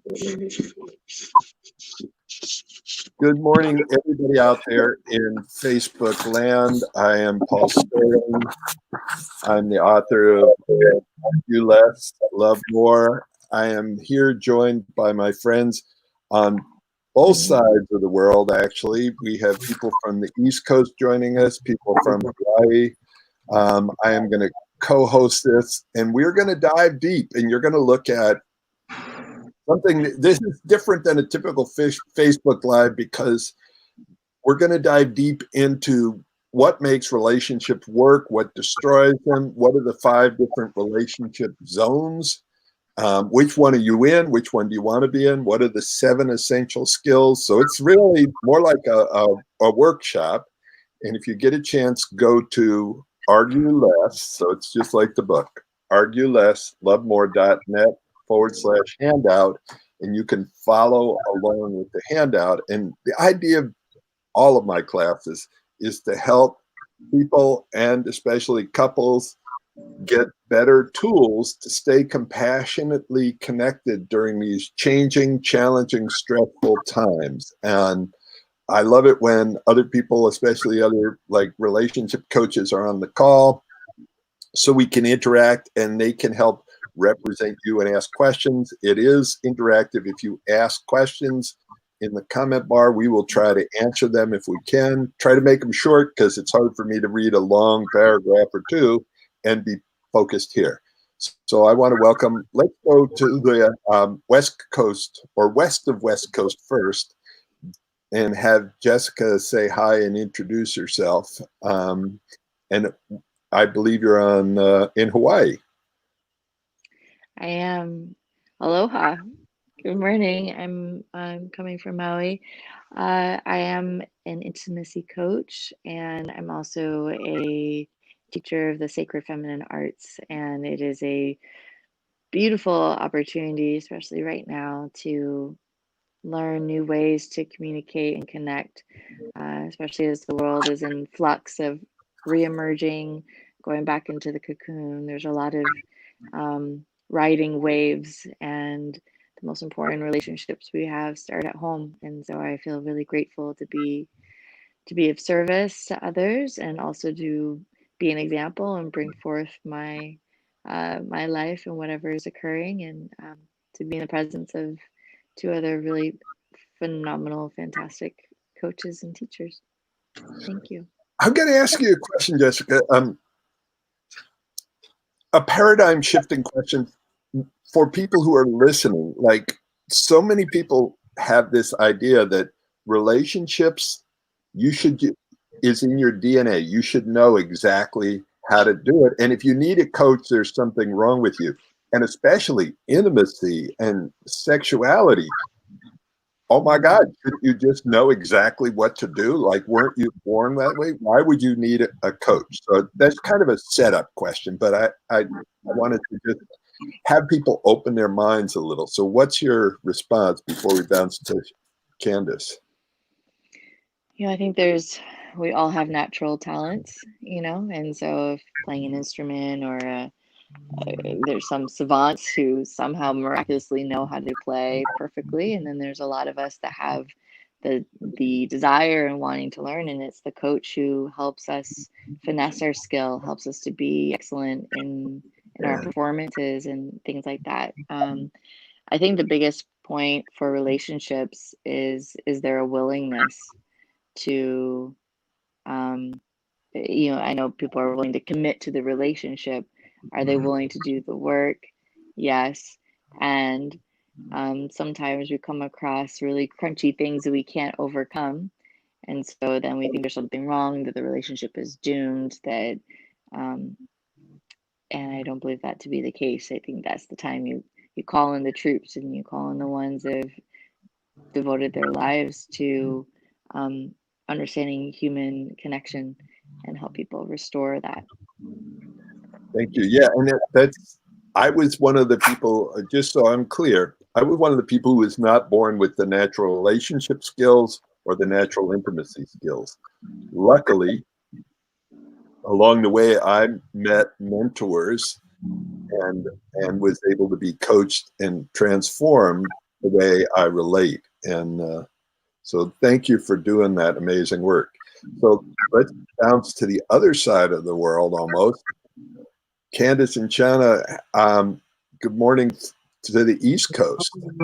Good morning, everybody out there in Facebook land. I am Paul Sterling. I'm the author of Do Less, Love More. I am here joined by my friends on both sides of the world, actually. We have people from the East Coast joining us, people from Hawaii. I am going to co-host this, and we're going to dive deep, and you're going to look at something. This is different than a typical Facebook Live because we're going to dive deep into what makes relationships work, what destroys them, what are the 5 different relationship zones, which one are you in, which one do you want to be in, what are the 7 essential skills. So it's really more like a workshop. And if you get a chance, go to Argue Less. So it's just like the book, arguelesslovemore.net/handout. And you can follow along with the handout. And the idea of all of my classes is to help people, and especially couples, get better tools to stay compassionately connected during these changing, challenging, stressful times. And I love it when other people, especially other like relationship coaches, are on the call so we can interact and they can help represent you and ask questions. It is interactive. If you ask questions in the comment bar, we will try to answer them if we can. Try to make them short because it's hard for me to read a long paragraph or 2 and be focused here. So I want to welcome, let's go to the West Coast, or west of West Coast first, and have Jessica say hi and introduce herself. And I believe you're on in Hawaii. I am. Aloha. Good morning. I'm coming from Maui. I am an intimacy coach, and I'm also a teacher of the sacred feminine arts. And it is a beautiful opportunity, especially right now, to learn new ways to communicate and connect, especially as the world is in flux of reemerging, going back into the cocoon. There's a lot of riding waves, and the most important relationships we have start at home. And so I feel really grateful to be of service to others, and also to be an example and bring forth my life and whatever is occurring, and to be in the presence of 2 other really phenomenal, fantastic coaches and teachers. Thank you. I'm going to ask you a question, Jessica. A paradigm shifting question for people who are listening. Like, so many people have this idea that relationships is in your DNA. You should know exactly how to do it. And if you need a coach, there's something wrong with you. And especially intimacy and sexuality. Oh my God, shouldn't you just know exactly what to do? Like, weren't you born that way? Why would you need a coach? So that's kind of a setup question, but I wanted to just have people open their minds a little. So what's your response before we bounce to Candace? I think we all have natural talents, and so if playing an instrument, or there's some savants who somehow miraculously know how to play perfectly, and then there's a lot of us that have the desire and wanting to learn, and it's the coach who helps us finesse our skill, helps us to be excellent in our performances and things like that. I think the biggest point for relationships is there a willingness to I know people are willing to commit to the relationship. Are they willing to do the work? Yes. And sometimes we come across really crunchy things that we can't overcome. And so then we think there's something wrong, that the relationship is doomed, um, and I don't believe that to be the case. I think that's the time you call in the troops, and you call in the ones that have devoted their lives to understanding human connection, and help people restore that. Thank you. Yeah, and I was one of the people, just so I'm clear, I was one of the people who was not born with the natural relationship skills or the natural intimacy skills. Luckily, along the way, I met mentors and was able to be coached and transformed the way I relate. And so thank you for doing that amazing work. So let's bounce to the other side of the world almost. Candace and Shauna, good morning to the East Coast. Good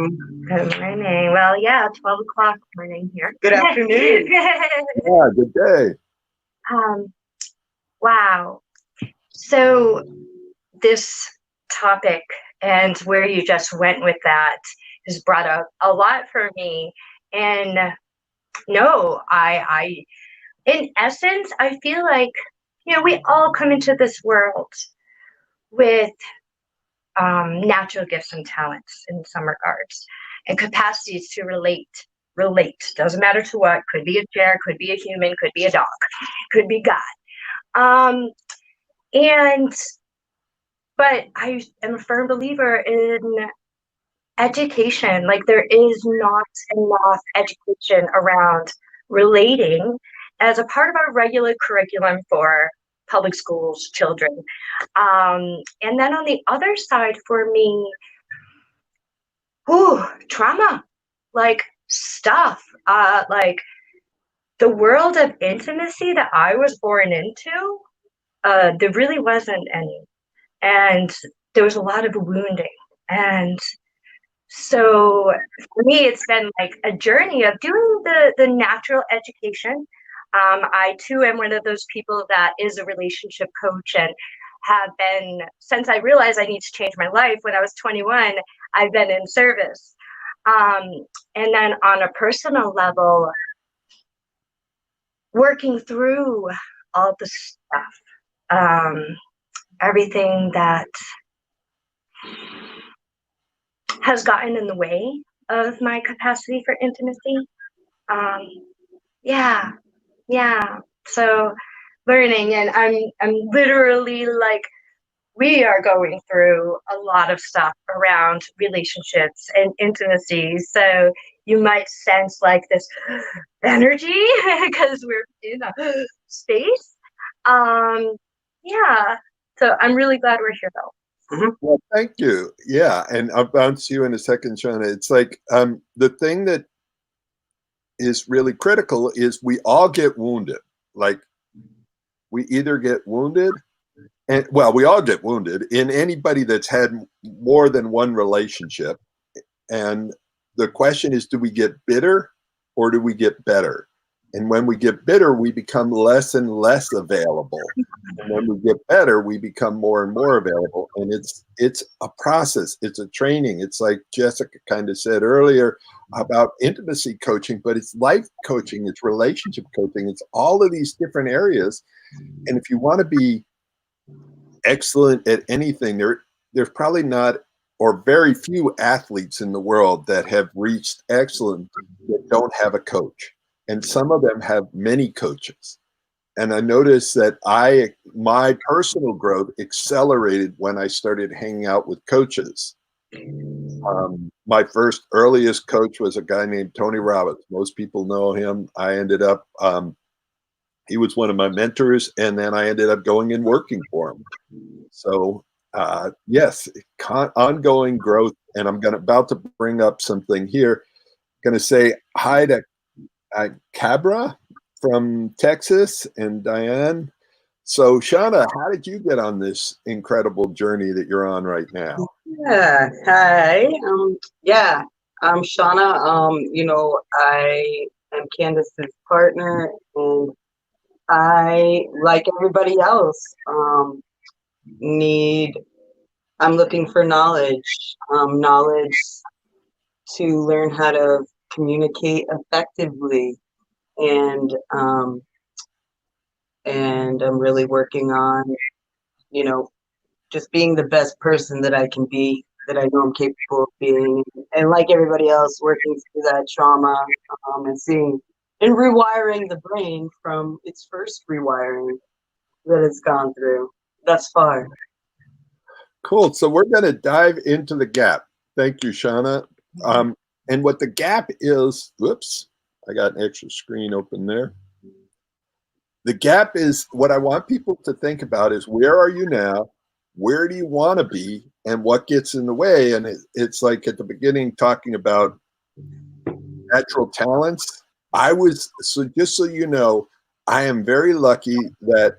morning. Well, yeah, 12 o'clock morning here. Good afternoon. Yeah, good day. Wow. So this topic and where you just went with that has brought up a lot for me. And no, I in essence, I feel like, we all come into this world with natural gifts and talents in some regards and capacities to relate doesn't matter to what, could be a chair, could be a human, could be a dog, could be God, and but I am a firm believer in education. Like, there is not enough education around relating as a part of our regular curriculum for public schools children. And then on the other side for me, trauma, like stuff, like the world of intimacy that I was born into, there really wasn't any. And there was a lot of wounding. And so for me, it's been like a journey of doing the natural education. I too am one of those people that is a relationship coach and have been, since I realized I need to change my life when I was 21, I've been in service. And then on a personal level, working through all the stuff, everything that has gotten in the way of my capacity for intimacy. Yeah. So learning, and I'm literally like, we are going through a lot of stuff around relationships and intimacy. So you might sense like this energy because we're in a space. Yeah. So I'm really glad we're here though. Mm-hmm. Well, thank you. Yeah. And I'll bounce you in a second, Shauna. It's like the thing that is really critical is we all get wounded. Like, we either get wounded, and well, we all get wounded in anybody that's had more than one relationship. And the question is, do we get bitter or do we get better? And when we get bitter, we become less and less available. And when we get better, we become more and more available. And it's a process. It's a training. It's like Jessica kind of said earlier about intimacy coaching, but it's life coaching. It's relationship coaching. It's all of these different areas. And if you want to be excellent at anything, there's probably not, or very few athletes in the world that have reached excellence that don't have a coach. And some of them have many coaches. And I noticed that my personal growth accelerated when I started hanging out with coaches. My first earliest coach was a guy named Tony Robbins. Most people know him. I ended up, he was one of my mentors, and then I ended up going and working for him. So yes, ongoing growth. And I'm about to bring up something here. Going to say hi to Cabra from Texas and Diane. So Shauna, how did you get on this incredible journey that you're on right now? Yeah, hi. I'm Shauna. I am Candace's partner, and I, like everybody else, I'm looking for knowledge to learn how to communicate effectively, and I'm really working on, just being the best person that I can be, that I know I'm capable of being, and like everybody else, working through that trauma, and rewiring the brain from its first rewiring that it's gone through thus far. Cool. So we're going to dive into the gap. Thank you, Shauna. And what the gap is, whoops, I got an extra screen open there. The gap is, what I want people to think about is, where are you now? Where do you want to be? and what gets in the way. And it's like at the beginning talking about natural talents. So just so you know, I am very lucky that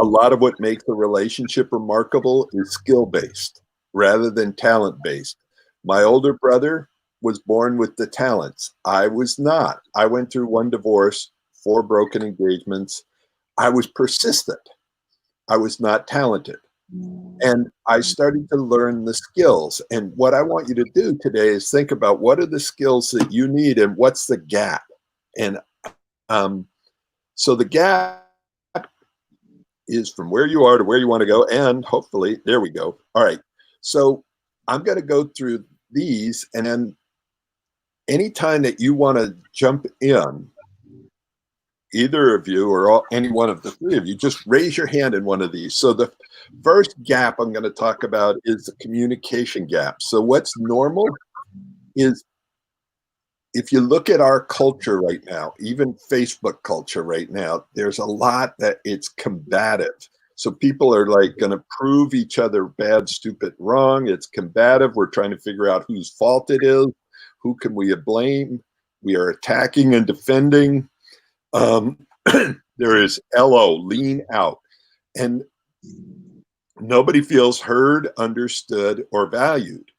a lot of what makes a relationship remarkable is skill-based rather than talent-based. My older brother was born with the talents. I was not. I went through one divorce, 4 broken engagements. I was persistent. I was not talented. And I started to learn the skills. And what I want you to do today is think about what are the skills that you need and what's the gap. And so the gap is from where you are to where you want to go. And hopefully, there we go. All right. So I'm going to go through these. And then anytime that you want to jump in, either of you or any one of the 3 of you, just raise your hand in one of these. So the first gap I'm going to talk about is the communication gap. So what's normal is, if you look at our culture right now, even Facebook culture right now, there's a lot that it's combative. So people are like going to prove each other bad, stupid, wrong. It's combative. We're trying to figure out whose fault it is. Who can we blame? We are attacking and defending. There is LO, lean out. And nobody feels heard, understood, or valued.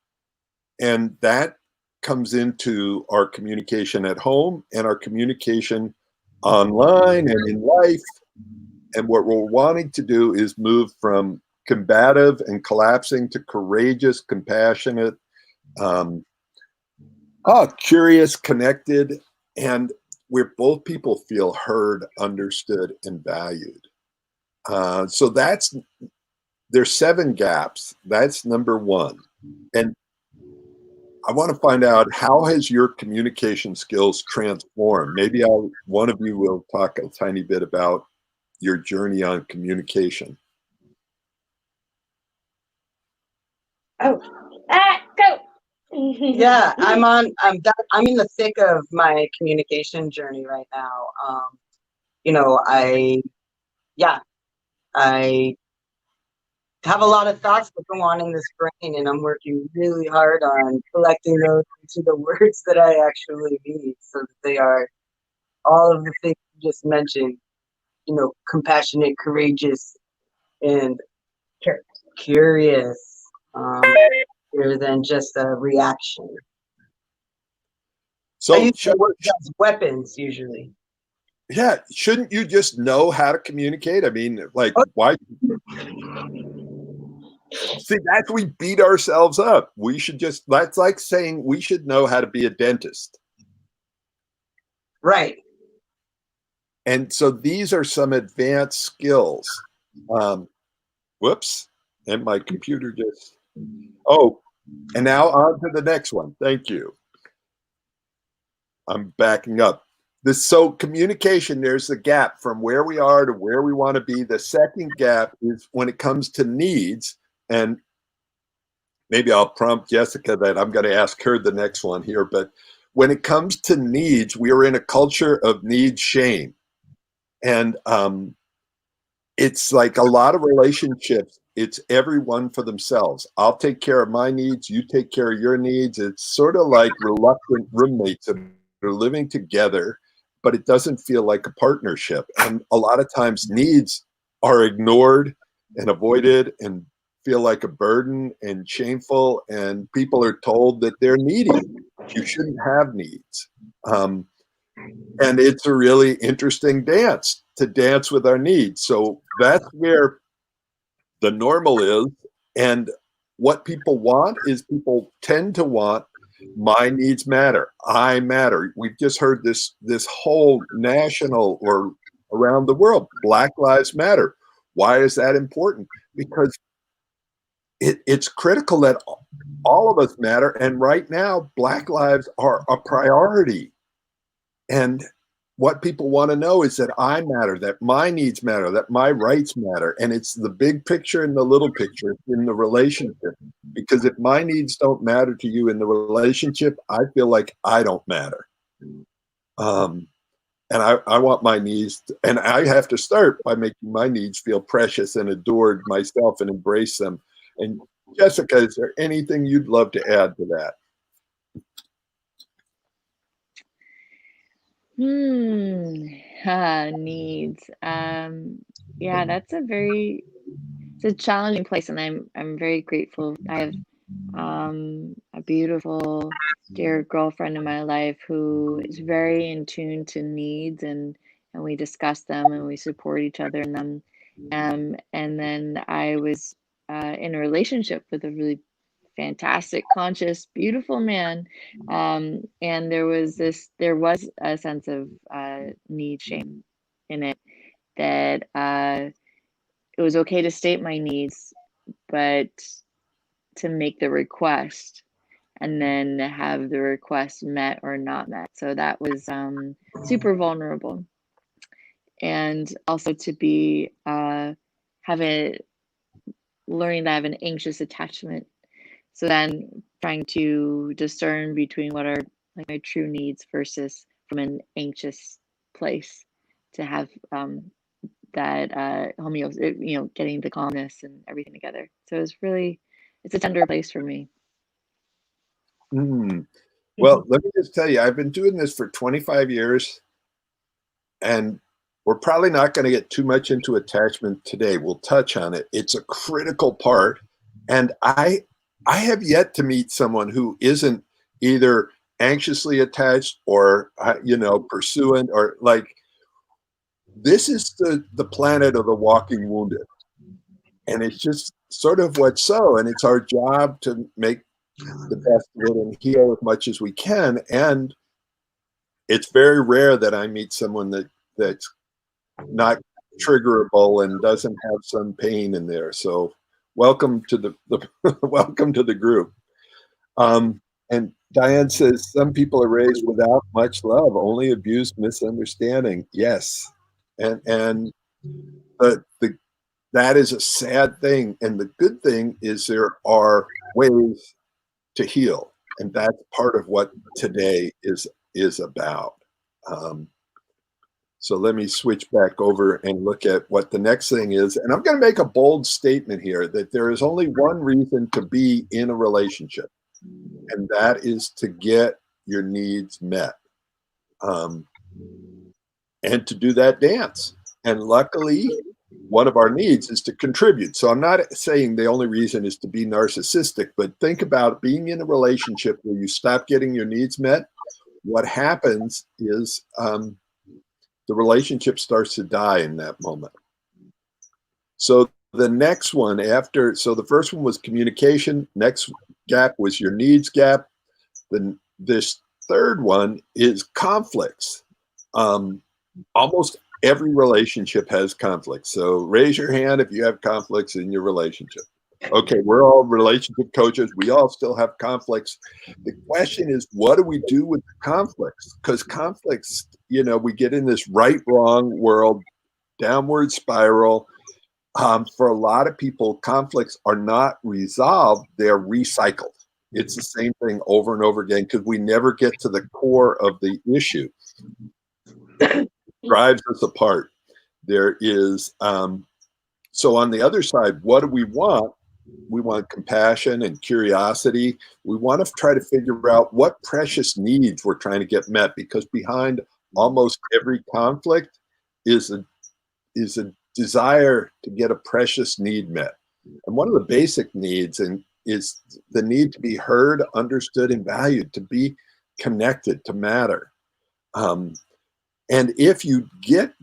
And that comes into our communication at home and our communication online and in life. And what we're wanting to do is move from combative and collapsing to courageous, compassionate, curious, connected, and where both people feel heard, understood, and valued. So there's 7 gaps. That's number 1. And I want to find out, how has your communication skills transformed? Maybe one of you will talk a tiny bit about your journey on communication. Oh, go. Yeah, I'm in the thick of my communication journey right now. I have a lot of thoughts that go on in this brain, and I'm working really hard on collecting those into the words that I actually need, so that they are all of the things you just mentioned. Compassionate, courageous, and curious, rather than just a reaction. So I use words as weapons usually. Yeah, shouldn't you just know how to communicate? I mean, like, why? See, that's, we beat ourselves up. That's like saying we should know how to be a dentist. Right. And so these are some advanced skills. Whoops. And my computer just, and now on to the next one. Thank you. I'm backing up. So communication, there's the gap from where we are to where we want to be. The second gap is when it comes to needs. And maybe I'll prompt Jessica that I'm going to ask her the next one here. But when it comes to needs, we are in a culture of need shame. And it's like a lot of relationships, it's everyone for themselves. I'll take care of my needs, you take care of your needs. It's sort of like reluctant roommates that are living together, but it doesn't feel like a partnership. And a lot of times needs are ignored and avoided and feel like a burden and shameful, and people are told that they're needy. You shouldn't have needs. And it's a really interesting dance to dance with our needs. So that's where the normal is. And what people want is, people tend to want, my needs matter, I matter. We've just heard this whole national or around the world, Black Lives Matter. Why is that important? Because it's critical that all of us matter. And right now, Black lives are a priority. And what people want to know is that I matter, that my needs matter, that my rights matter. And it's the big picture and the little picture in the relationship. Because if my needs don't matter to you in the relationship, I feel like I don't matter. And I want my needs, and I have to start by making my needs feel precious and adored myself and embrace them. And Jessica, is there anything you'd love to add to that? Needs. Yeah, it's a challenging place, and I'm very grateful. I have a beautiful, dear girlfriend in my life who is very in tune to needs, and we discuss them and we support each other in them. And then I was in a relationship with a really fantastic, conscious, beautiful man. And there was a sense of need shame in it, that it was okay to state my needs, but to make the request and then have the request met or not met. So that was super vulnerable. And also to be have a learning that I have an anxious attachment. So then trying to discern between what are like my true needs versus from an anxious place, to have that homeostasis, getting the calmness and everything together. So it's a tender place for me. Well, let me just tell you, I've been doing this for 25 years, and we're probably not going to get too much into attachment today. We'll touch on it. It's a critical part. And I have yet to meet someone who isn't either anxiously attached or, pursuant, or like, this is the planet of the walking wounded. And it's just sort of what's so. And it's our job to make the best of it and heal as much as we can. And it's very rare that I meet someone that's not triggerable and doesn't have some pain in there. So welcome to the welcome to the group. And Diane says some people are raised without much love, only abuse, misunderstanding. Yes, and that is a sad thing. And the good thing is there are ways to heal, and that's part of what today is about. So let me switch back over and look at what the next thing is. And I'm going to make a bold statement here that there is only one reason to be in a relationship, and that is to get your needs met. And to do that, dance. And luckily, one of our needs is to contribute. So I'm not saying the only reason is to be narcissistic, but think about being in a relationship where you stop getting your needs met. What happens is the relationship starts to die in that moment. So the next one so the first one was communication. Next gap was your needs gap. This third one is conflicts. Almost every relationship has conflicts. So raise your hand if you have conflicts in your relationship. Okay, we're all relationship coaches. We all still have conflicts. The question is, what do we do with the conflicts? Because conflicts, we get in this right-wrong world, downward spiral. For a lot of people, conflicts are not resolved. They're recycled. It's the same thing over and over again because we never get to the core of the issue. Drives us apart. There is, so on the other side, what do we want? We want compassion and curiosity. We want to try to figure out what precious needs we're trying to get met, because behind almost every conflict is a desire to get a precious need met. And one of the basic needs is the need to be heard, understood, and valued, to be connected, to matter. And if you get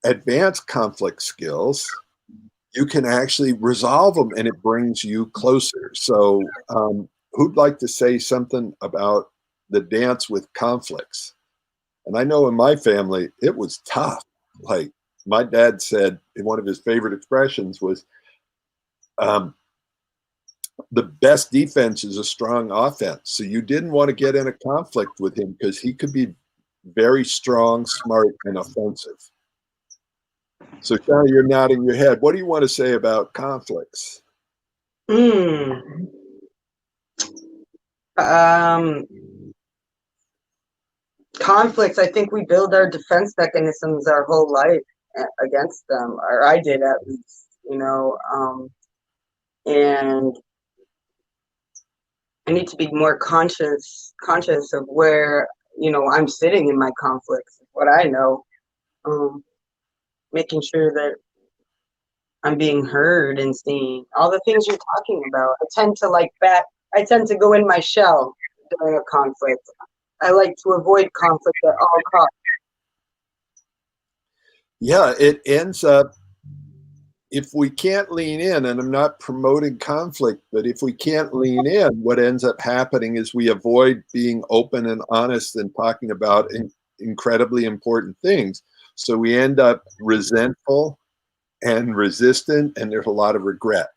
advanced conflict skills, you can actually resolve them, and it brings you closer. So who'd like to say something about the dance with conflicts? And I know in my family, it was tough. Like my dad said, one of his favorite expressions was, the best defense is a strong offense. So you didn't want to get in a conflict with him because he could be very strong, smart, and offensive. So, Shana, you're nodding your head. What do you want to say about conflicts? Conflicts, I think we build our defense mechanisms our whole life against them, or I did at least, and I need to be more conscious of where, you know, I'm sitting in my conflicts, what I know, making sure that I'm being heard and seen. All the things you're talking about. I tend to go in my shell during a conflict. I like to avoid conflict at all costs. Yeah, it ends up, if we can't lean in, and I'm not promoting conflict, but if we can't lean in, what ends up happening is we avoid being open and honest and talking about incredibly important things. So we end up resentful and resistant, and there's a lot of regret.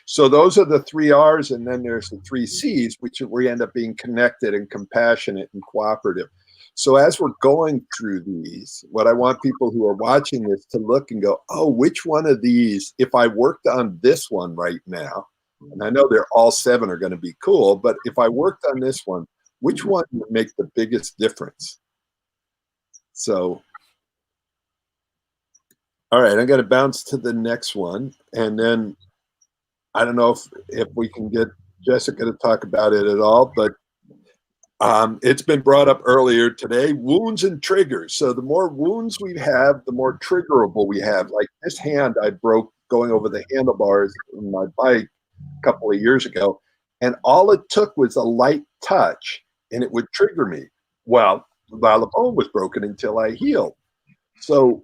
So those are the 3 R's, and then there's the 3 C's, which we end up being connected and compassionate and cooperative. So as we're going through these, what I want people who are watching this to look and go, oh, which one of these, if I worked on this one right now, and I know they're all 7 are going to be cool, but if I worked on this one, which one would make the biggest difference? So, all right, I'm going to bounce to the next one. And then I don't know if we can get Jessica to talk about it at all, but it's been brought up earlier today, wounds and triggers. So the more wounds we have, the more triggerable we have. Like this hand I broke going over the handlebars on my bike a couple of years ago, and all it took was a light touch and it would trigger me. Well, while the bone was broken until I healed. So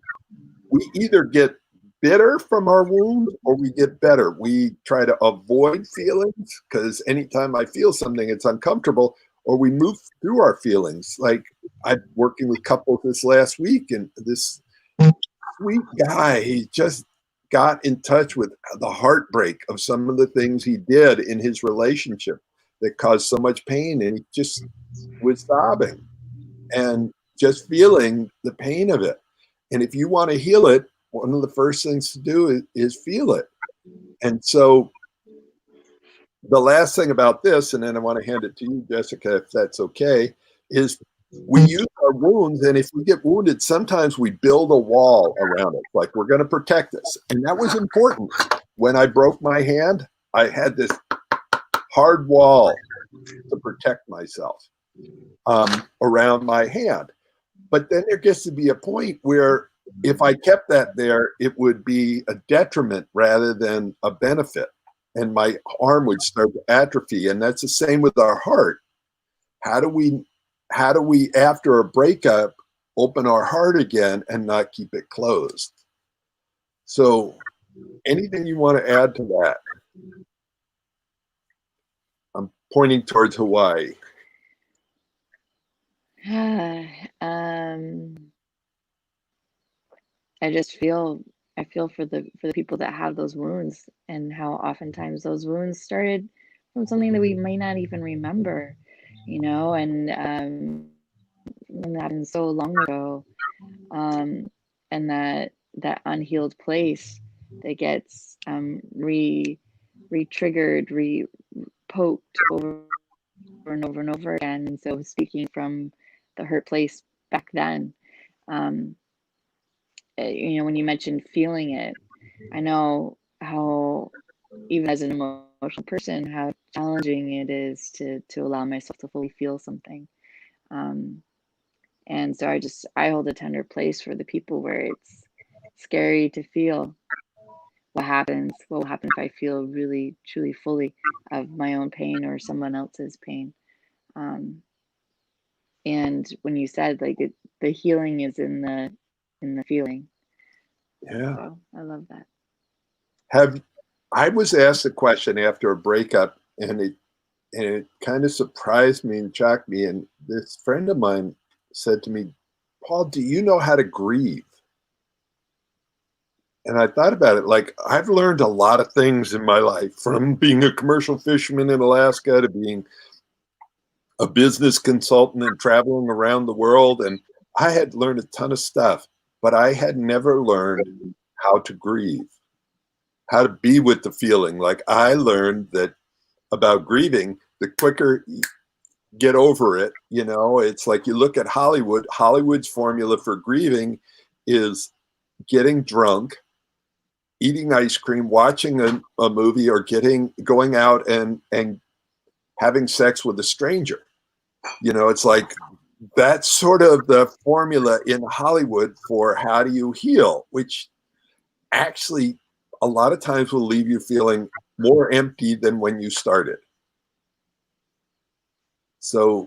we either get bitter from our wounds or we get better. We try to avoid feelings because anytime I feel something, it's uncomfortable, or we move through our feelings. Like I'm working with couples this last week, and this sweet guy, he just got in touch with the heartbreak of some of the things he did in his relationship that caused so much pain, and he just was sobbing and just feeling the pain of it. And if you want to heal it, one of the first things to do is feel it. And so the last thing about this, and then I want to hand it to you, Jessica, if that's okay, is we use our wounds, and if we get wounded, sometimes we build a wall around it, like we're going to protect us. And that was important. When I broke my hand, I had this hard wall to protect myself around my hand. But then there gets to be a point where if I kept that there, it would be a detriment rather than a benefit. And my arm would start to atrophy. And that's the same with our heart. How do we, after a breakup, open our heart again and not keep it closed? So anything you want to add to that? I'm pointing towards Hawaii. I feel for the people that have those wounds, and how oftentimes those wounds started from something that we might not even remember, you know, and that happened so long ago, and that unhealed place that gets re-triggered, poked over and over and over again. And so speaking from the hurt place back then, you know, when you mentioned feeling it, I know how, even as an emotional person, how challenging it is to allow myself to fully feel something. And so I hold a tender place for the people where it's scary to feel what will happen if I feel really, truly, fully of my own pain or someone else's pain. And when you said like the healing is in the feeling. Yeah. So I love that. I was asked a question after a breakup, and it kind of surprised me and shocked me. And this friend of mine said to me, Paul, do you know how to grieve? And I thought about it. Like, I've learned a lot of things in my life, from being a commercial fisherman in Alaska to being a business consultant and traveling around the world. And I had learned a ton of stuff, but I had never learned how to grieve, how to be with the feeling. Like, I learned that about grieving, the quicker you get over it, you know, it's like you look at Hollywood's formula for grieving is getting drunk, eating ice cream, watching a movie, or going out and having sex with a stranger. It's like that's sort of the formula in Hollywood for how do you heal, which actually a lot of times will leave you feeling more empty than when you started. So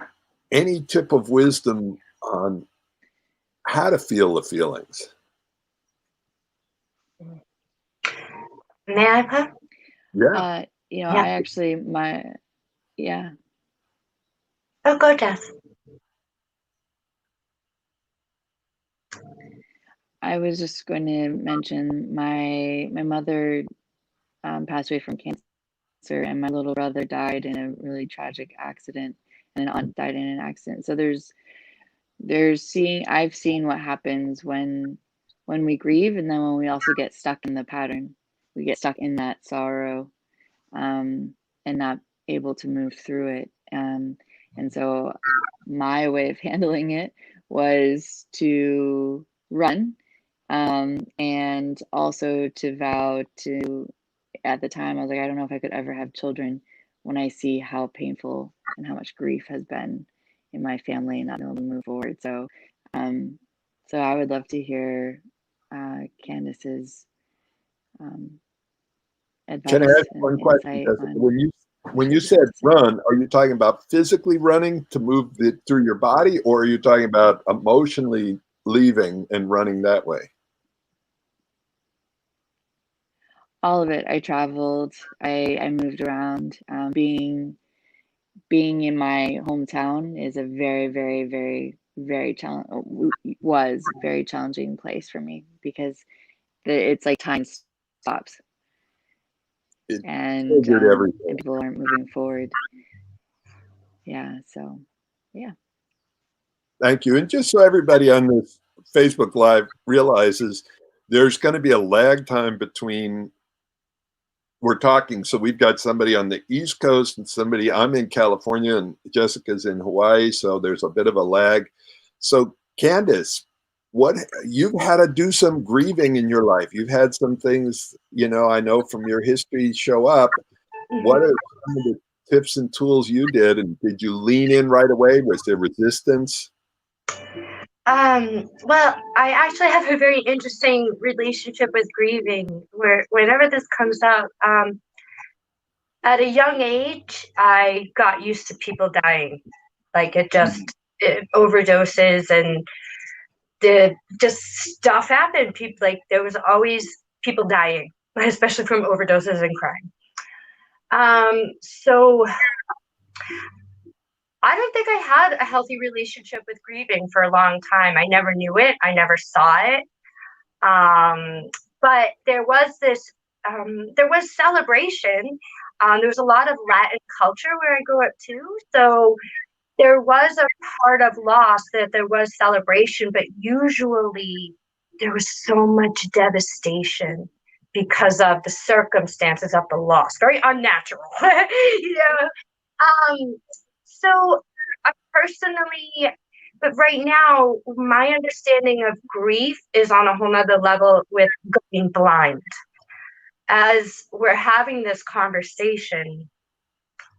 any tip of wisdom on how to feel the feelings? May I, Pa? Yeah. Yeah. Yeah. I actually, yeah. Oh, go, Jess. I was just going to mention my mother passed away from cancer, and my little brother died in a really tragic accident, and an aunt died in an accident. So I've seen what happens when we grieve, and then when we also get stuck in the pattern, we get stuck in that sorrow, and not able to move through it. And so my way of handling it was to run, and also to vow to, at the time, I was like, I don't know if I could ever have children when I see how painful and how much grief has been in my family and not being able to move forward. So, so I would love to hear Candace's Can I advice ask one and question, insight Jessica? on. When you said run, are you talking about physically running to move it through your body, or are you talking about emotionally leaving and running that way? All of it. I traveled. I moved around. Being in my hometown is a very, very, very, very was very challenging place for me, because it's like time stops, It and triggered everything. and people aren't moving forward. Yeah. So, yeah. Thank you. And just so everybody on this Facebook Live realizes, there's going to be a lag time between we're talking. So we've got somebody on the East Coast and somebody, I'm in California and Jessica's in Hawaii. So there's a bit of a lag. So Candace, what you've had to do some grieving in your life. You've had some things, I know from your history show up. What are some of the tips and tools you did? And did you lean in right away? Was there resistance? Well, I actually have a very interesting relationship with grieving, where whenever this comes up, at a young age, I got used to people dying. Like overdoses and just stuff happened. People, like, there was always people dying, especially from overdoses and crime. So I don't think I had a healthy relationship with grieving for a long time. I never knew it. I never saw it. But there was celebration. There was a lot of Latin culture where I grew up too. So there was a part of loss that there was celebration, but usually there was so much devastation because of the circumstances of the loss. Very unnatural, So personally, but right now, my understanding of grief is on a whole nother level with going blind. As we're having this conversation,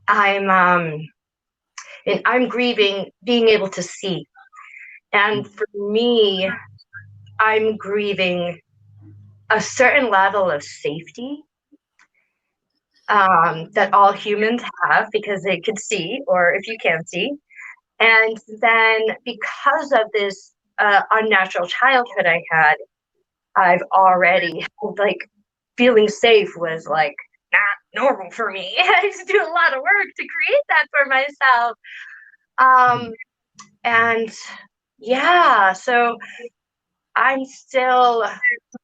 I'm grieving being able to see. And for me, I'm grieving a certain level of safety that all humans have because they can see, or if you can see. And then because of this unnatural childhood I had, I've already, like, feeling safe was like not normal for me. I used to do a lot of work to create that for myself. And yeah, so I'm still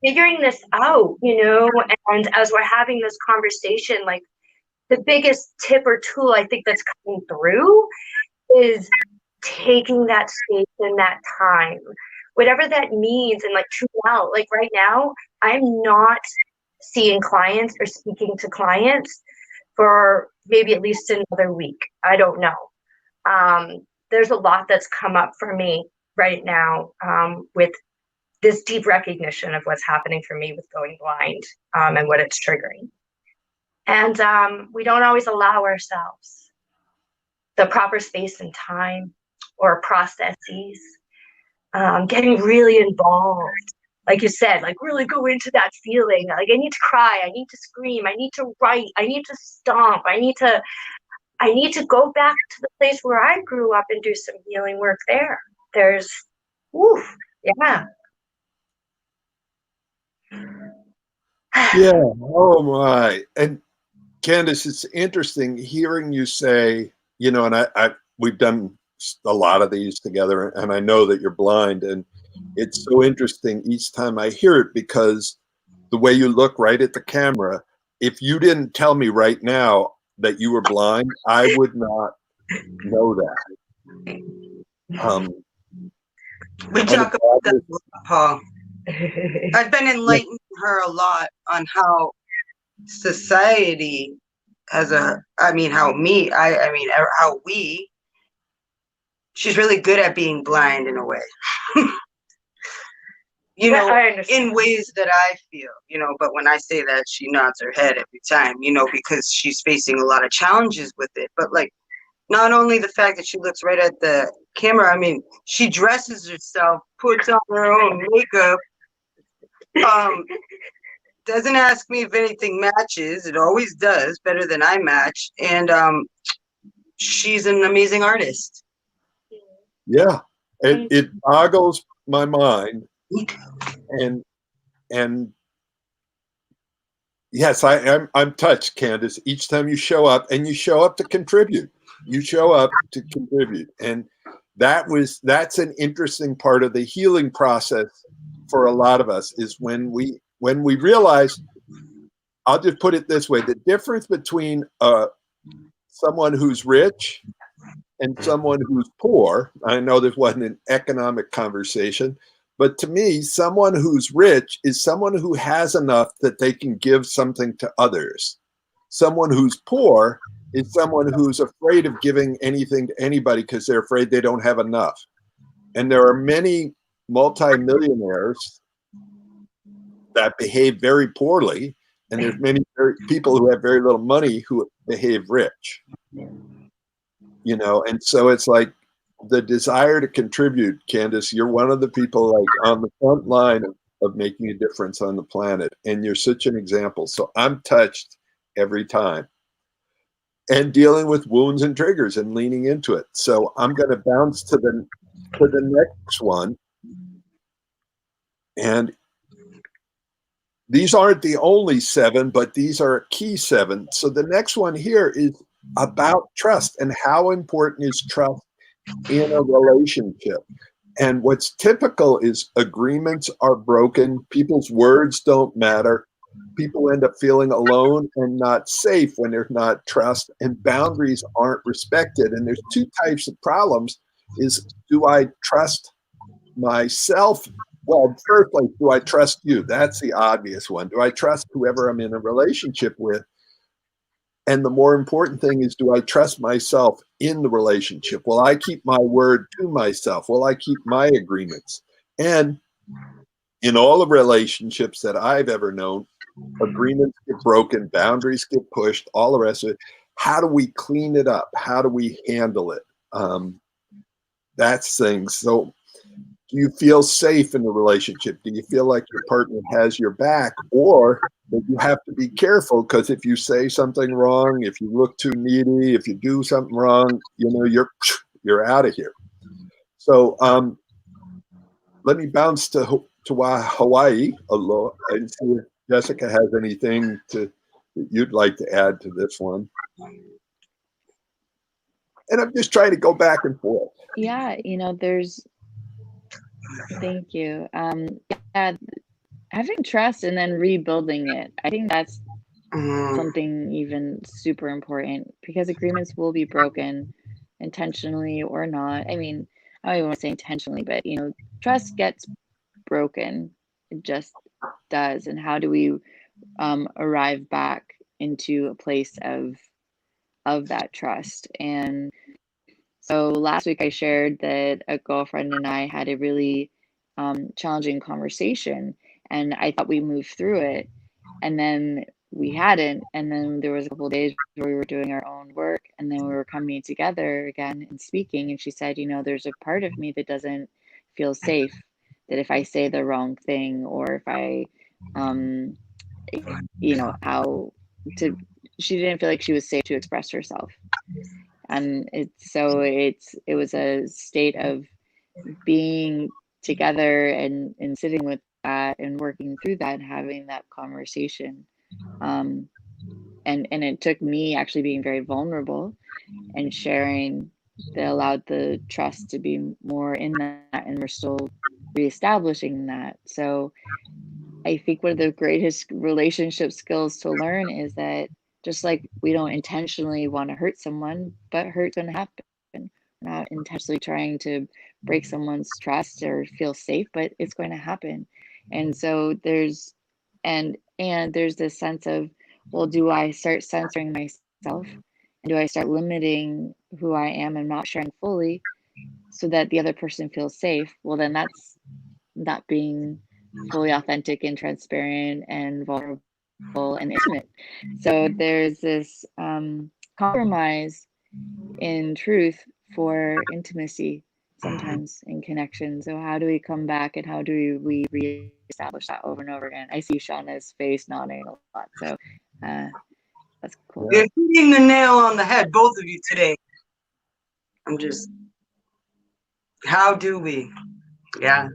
figuring this out, and as we're having this conversation, like, the biggest tip or tool I think that's coming through is taking that space and that time, whatever that means, and like tune out. Like right now, I'm not seeing clients or speaking to clients for maybe at least another week. I don't know. There's a lot that's come up for me right now, with this deep recognition of what's happening for me with going blind, and what it's triggering. And we don't always allow ourselves the proper space and time or processes, getting really involved. Like you said, like really go into that feeling. Like I need to cry, I need to scream, I need to write, I need to stomp, I need to go back to the place where I grew up and do some healing work there. There's, oof, yeah. Yeah. Oh my. And Candace, it's interesting hearing you say, you know, and we've done a lot of these together, and I know that you're blind, and it's so interesting each time I hear it, because the way you look right at the camera, if you didn't tell me right now that you were blind, I would not know that. We talk about that a lot, Paul. I've been enlightening her a lot on how society has how she's really good at being blind in a way. You know, in ways that I feel, you know, but when I say that, she nods her head every time, you know, because she's facing a lot of challenges with it. But like, not only the fact that she looks right at the camera, I mean, she dresses herself, puts on her own makeup, doesn't ask me if anything matches. It always does, better than I match. And she's an amazing artist. Yeah, it boggles my mind. And yes, I'm touched, Candace, each time you show up, and you show up to contribute. You show up to contribute. And that's an interesting part of the healing process for a lot of us, is when we realize, I'll just put it this way, the difference between someone who's rich and someone who's poor, I know this wasn't an economic conversation, but to me, someone who's rich is someone who has enough that they can give something to others. Someone who's poor is someone who's afraid of giving anything to anybody because they're afraid they don't have enough. And there are many multimillionaires that behave very poorly, and there's many people who have very little money who behave rich. You know, and so it's like the desire to contribute, Candace, you're one of the people like on the front line of making a difference on the planet, and you're such an example. So I'm touched every time. And dealing with wounds and triggers and leaning into it. So I'm going to bounce to the next one. And these aren't the only 7, but these are a key 7. So the next one here is about trust, and how important is trust in a relationship. And what's typical is agreements are broken. People's words don't matter. People end up feeling alone and not safe when there's not trust, and boundaries aren't respected. And there's 2 types of problems. Is, do I trust myself? Well, firstly, do I trust you? That's the obvious one. Do I trust whoever I'm in a relationship with? And the more important thing is, do I trust myself in the relationship? Will I keep my word to myself? Will I keep my agreements? And in all the relationships that I've ever known, agreements get broken, boundaries get pushed, all the rest of it. How do we clean it up? How do we handle it? That's things. So do you feel safe in the relationship? Do you feel like your partner has your back? Or that you have to be careful, because if you say something wrong, if you look too needy, if you do something wrong, you know, you're out of here. So let me bounce to Hawaii and see if Jessica has anything that you'd like to add to this one. And I'm just trying to go back and forth. Yeah, you know, thank you. Yeah, having trust and then rebuilding it. I think that's something even super important, because agreements will be broken intentionally or not. I mean, I don't even want to say intentionally, but you know, trust gets broken. It just does. And how do we arrive back into a place of that trust? And so last week I shared that a girlfriend and I had a really challenging conversation, and I thought we moved through it. And then we hadn't. And then there was a couple of days where we were doing our own work, and then we were coming together again and speaking. And she said, you know, there's a part of me that doesn't feel safe, that if I say the wrong thing, or if I, you know, she didn't feel like she was safe to express herself. And it was a state of being together and sitting with that and working through that and having that conversation. And it took me actually being very vulnerable and sharing that allowed the trust to be more in that, and we're still reestablishing that. So I think one of the greatest relationship skills to learn is that just like we don't intentionally want to hurt someone, but hurt's going to happen. We're not intentionally trying to break someone's trust or feel safe, but it's going to happen. And so there's this sense of, well, do I start censoring myself? And do I start limiting who I am and not sharing fully so that the other person feels safe? Well, then that's not being fully authentic and transparent and vulnerable and intimate. So there's this compromise in truth for intimacy sometimes in connection. So how do we come back, and how do we reestablish that over and over again? I see Shauna's face nodding a lot. So that's cool. You're hitting the nail on the head, both of you today. How do we? Yeah.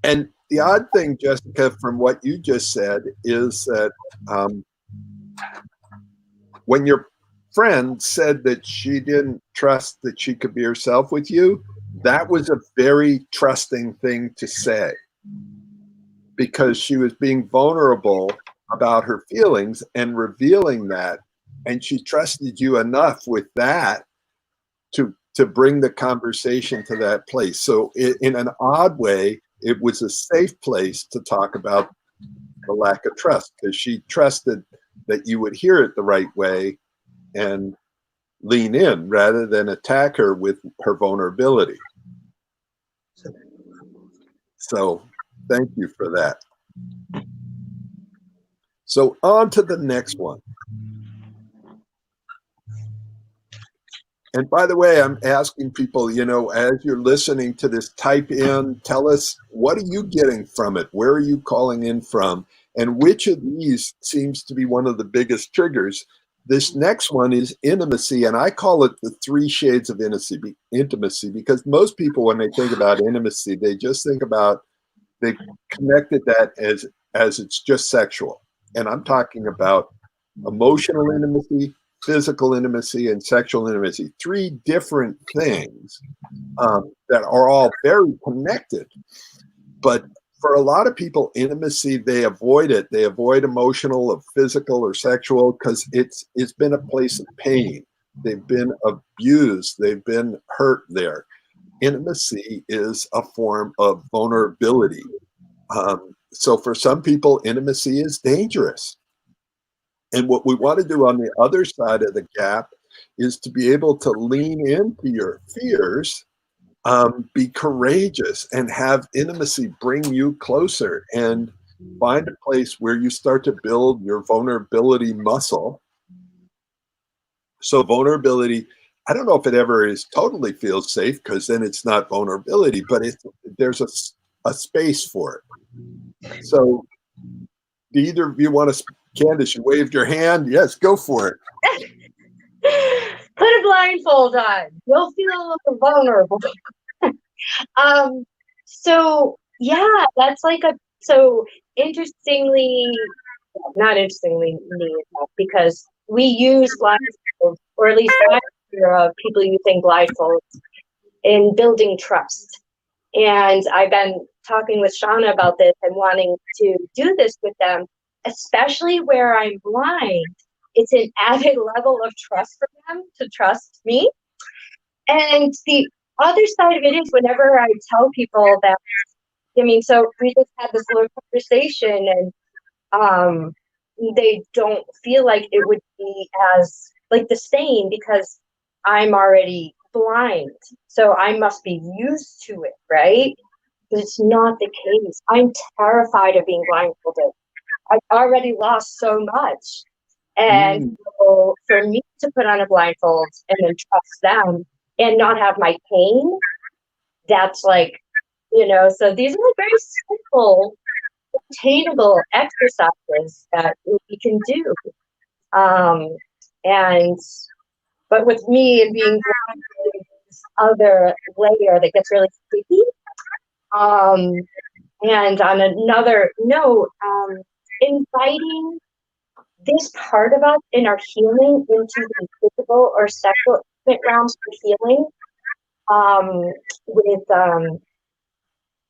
And the odd thing, Jessica, from what you just said, is that when your friend said that she didn't trust that she could be herself with you, that was a very trusting thing to say, because she was being vulnerable about her feelings and revealing that, and she trusted you enough with that to bring the conversation to that place. So in an odd way, it was a safe place to talk about the lack of trust, because she trusted that you would hear it the right way and lean in rather than attack her with her vulnerability. So thank you for that. So on to the next one. And by the way, I'm asking people, you know, as you're listening to this, type in, tell us, what are you getting from it? Where are you calling in from? And which of these seems to be one of the biggest triggers? This next one is intimacy, and I call it the 3 shades of intimacy, because most people, when they think about intimacy, they just think about, they connected that as it's just sexual. And I'm talking about emotional intimacy, physical intimacy, and sexual intimacy. 3 different things that are all very connected. But for a lot of people, intimacy, they avoid it. They avoid emotional or physical or sexual because it's been a place of pain. They've been abused. They've been hurt there. Intimacy is a form of vulnerability. So for some people, intimacy is dangerous. And what we want to do on the other side of the gap is to be able to lean into your fears, be courageous, and have intimacy bring you closer, and find a place where you start to build your vulnerability muscle. So vulnerability, I don't know if it ever is totally feels safe, because then it's not vulnerability, but there's a space for it. So do either of you want to, Candace, you waved your hand. Yes, go for it. Put a blindfold on. You'll feel vulnerable. So yeah, that's like so interestingly, not interestingly, because we use blindfolds, or at least I hear of people using blindfolds in building trust. And I've been talking with Shauna about this and wanting to do this with them, especially where I'm blind. It's an added level of trust for them to trust me. And the other side of it is, whenever I tell people that, I mean, so we just had this little conversation, and they don't feel like it would be as like the same, because I'm already blind, so I must be used to it, right? But it's not the case. I'm terrified of being blindfolded. I've already lost so much. And Mm. so for me to put on a blindfold and then trust them and not have my pain, that's like, so these are like very simple, attainable exercises that we can do. And but with me being this other layer that gets really sticky. And on another note, inviting this part of us in our healing into the physical or sexual realms for healing, with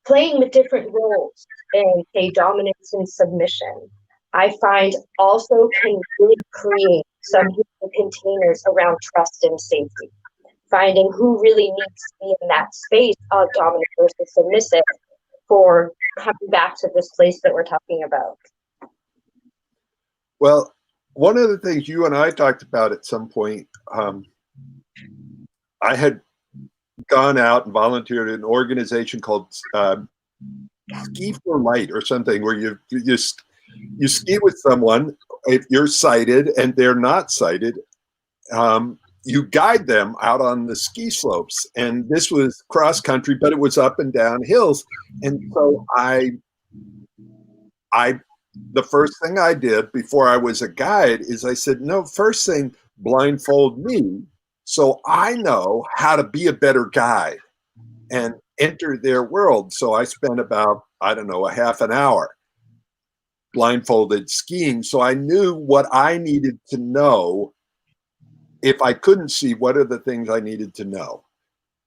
playing with different roles in, say, dominance and submission, I find also can really create some healing containers around trust and safety. Finding who really needs to be in that space of dominant versus submissive for coming back to this place that we're talking about. Well, one of the things you and I talked about at some point, I had gone out and volunteered at an organization called Ski for Light or something, where you ski with someone. If you're sighted and they're not sighted, you guide them out on the ski slopes. And this was cross country, but it was up and down hills. And so the first thing I did before I was a guide is I said, no, first thing, blindfold me so I know how to be a better guide and enter their world. So I spent about, I don't know, a half an hour blindfolded skiing. So I knew what I needed to know. If I couldn't see, what are the things I needed to know?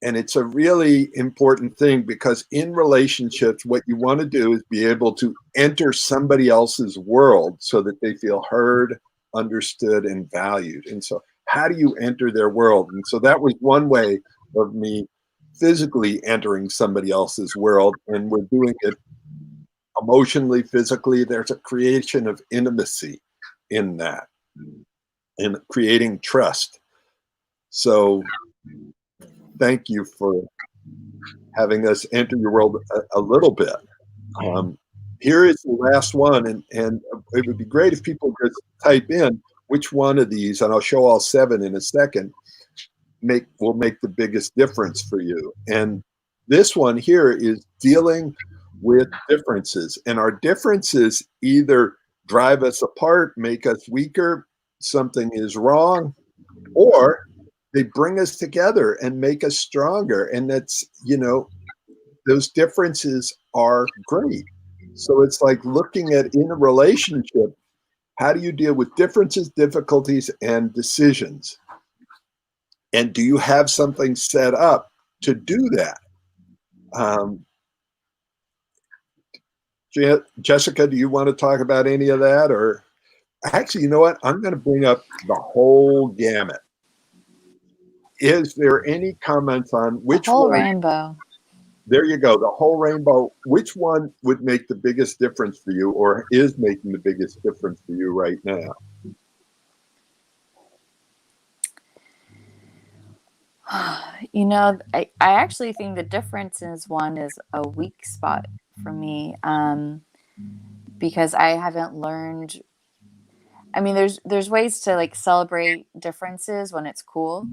And it's a really important thing, because in relationships, what you want to do is be able to enter somebody else's world so that they feel heard, understood, and valued. And so how do you enter their world? And so that was one way of me physically entering somebody else's world. And we're doing it emotionally, physically. There's a creation of intimacy in that, and creating trust. So thank you for having us enter your world a little bit. Here is the last one, and it would be great if people just type in which one of these, and I'll show all 7 in a second, will make the biggest difference for you. And this one here is dealing with differences. And our differences either drive us apart, make us weaker, something is wrong, or they bring us together and make us stronger. And that's, those differences are great. So it's like looking at, in a relationship, how do you deal with differences, difficulties, and decisions? And do you have something set up to do that? Jessica, do you want to talk about any of that? Or actually, you know what? I'm going to bring up the whole gamut. Is there any comments on which the whole one? rainbow. There you go, the whole rainbow. Which one would make the biggest difference for you, or is making the biggest difference for you right now? I actually think the differences one is a weak spot for me, because I haven't learned. I mean, there's ways to like celebrate differences when it's cool,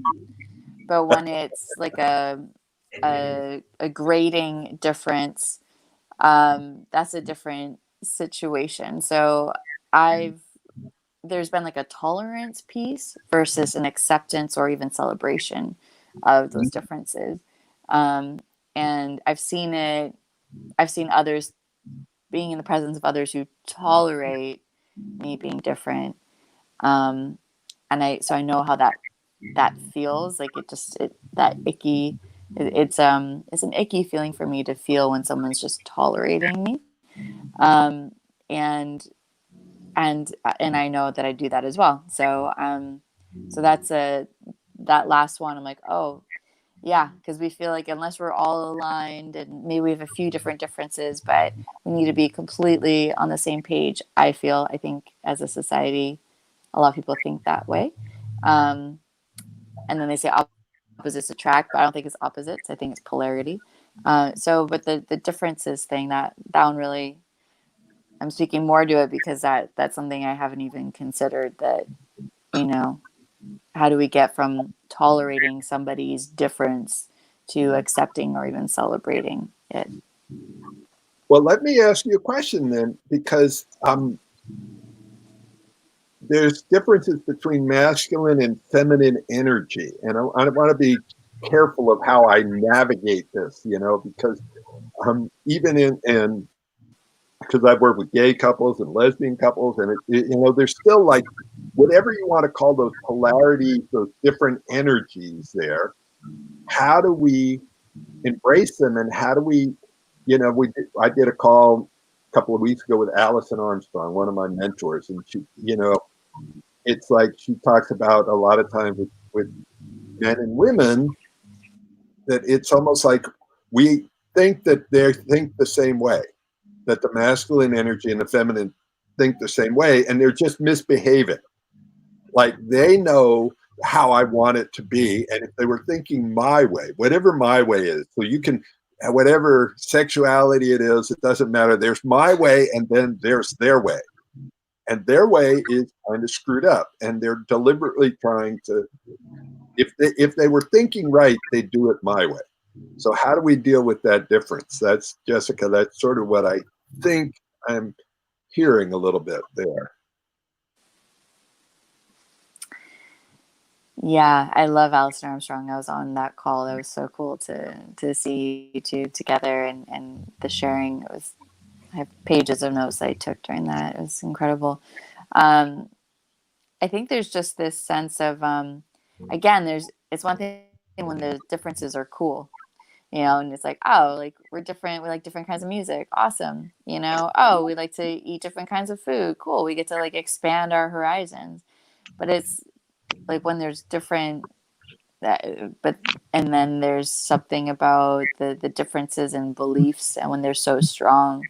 but when it's like a grading difference, that's a different situation. So there's been like a tolerance piece versus an acceptance or even celebration of those differences. And I've seen others, being in the presence of others who tolerate me being different. And so I know how that feels like. That icky, it's an icky feeling for me to feel when someone's just tolerating me. And I know that I do that as well. So that's that last one. I'm like, oh yeah, because we feel like unless we're all aligned, and maybe we have a few different differences, but we need to be completely on the same page. I think as a society, a lot of people think that way. And then they say opposites attract, but I don't think it's opposites. I think it's polarity. But the differences thing, that one really, I'm speaking more to it because that's something I haven't even considered, that, you know, how do we get from tolerating somebody's difference to accepting or even celebrating it? Well, let me ask you a question then, because there's differences between masculine and feminine energy. And I want to be careful of how I navigate this, you know, because even in because I've worked with gay couples and lesbian couples, and you know, there's still like whatever you want to call those polarities, those different energies there. How do we embrace them, and how do we, you know, I did a call a couple of weeks ago with Allison Armstrong, one of my mentors, and she, you know, it's like she talks about a lot of times with men and women that it's almost like we think that they think the same way, that the masculine energy and the feminine think the same way, and they're just misbehaving. Like they know how I want it to be, and if they were thinking my way, whatever my way is, so you can, whatever sexuality it is, it doesn't matter. There's my way, and then there's their way. And their way is kind of screwed up, and they're deliberately trying to, if they were thinking right, they'd do it my way. So how do we deal with that difference? That's, Jessica, that's sort of what I think I'm hearing a little bit there. Yeah, I love Alison Armstrong. I was on that call. It was so cool to see you two together, and the sharing. It was, I have pages of notes I took during that. It was incredible. I think there's just this sense of, again, it's one thing when the differences are cool, you know, and it's like, oh, like we're different. We like different kinds of music. Awesome. You know, oh, we like to eat different kinds of food. Cool. We get to like expand our horizons. But it's like when there's different, and then there's something about the differences in beliefs, and when they're so strong,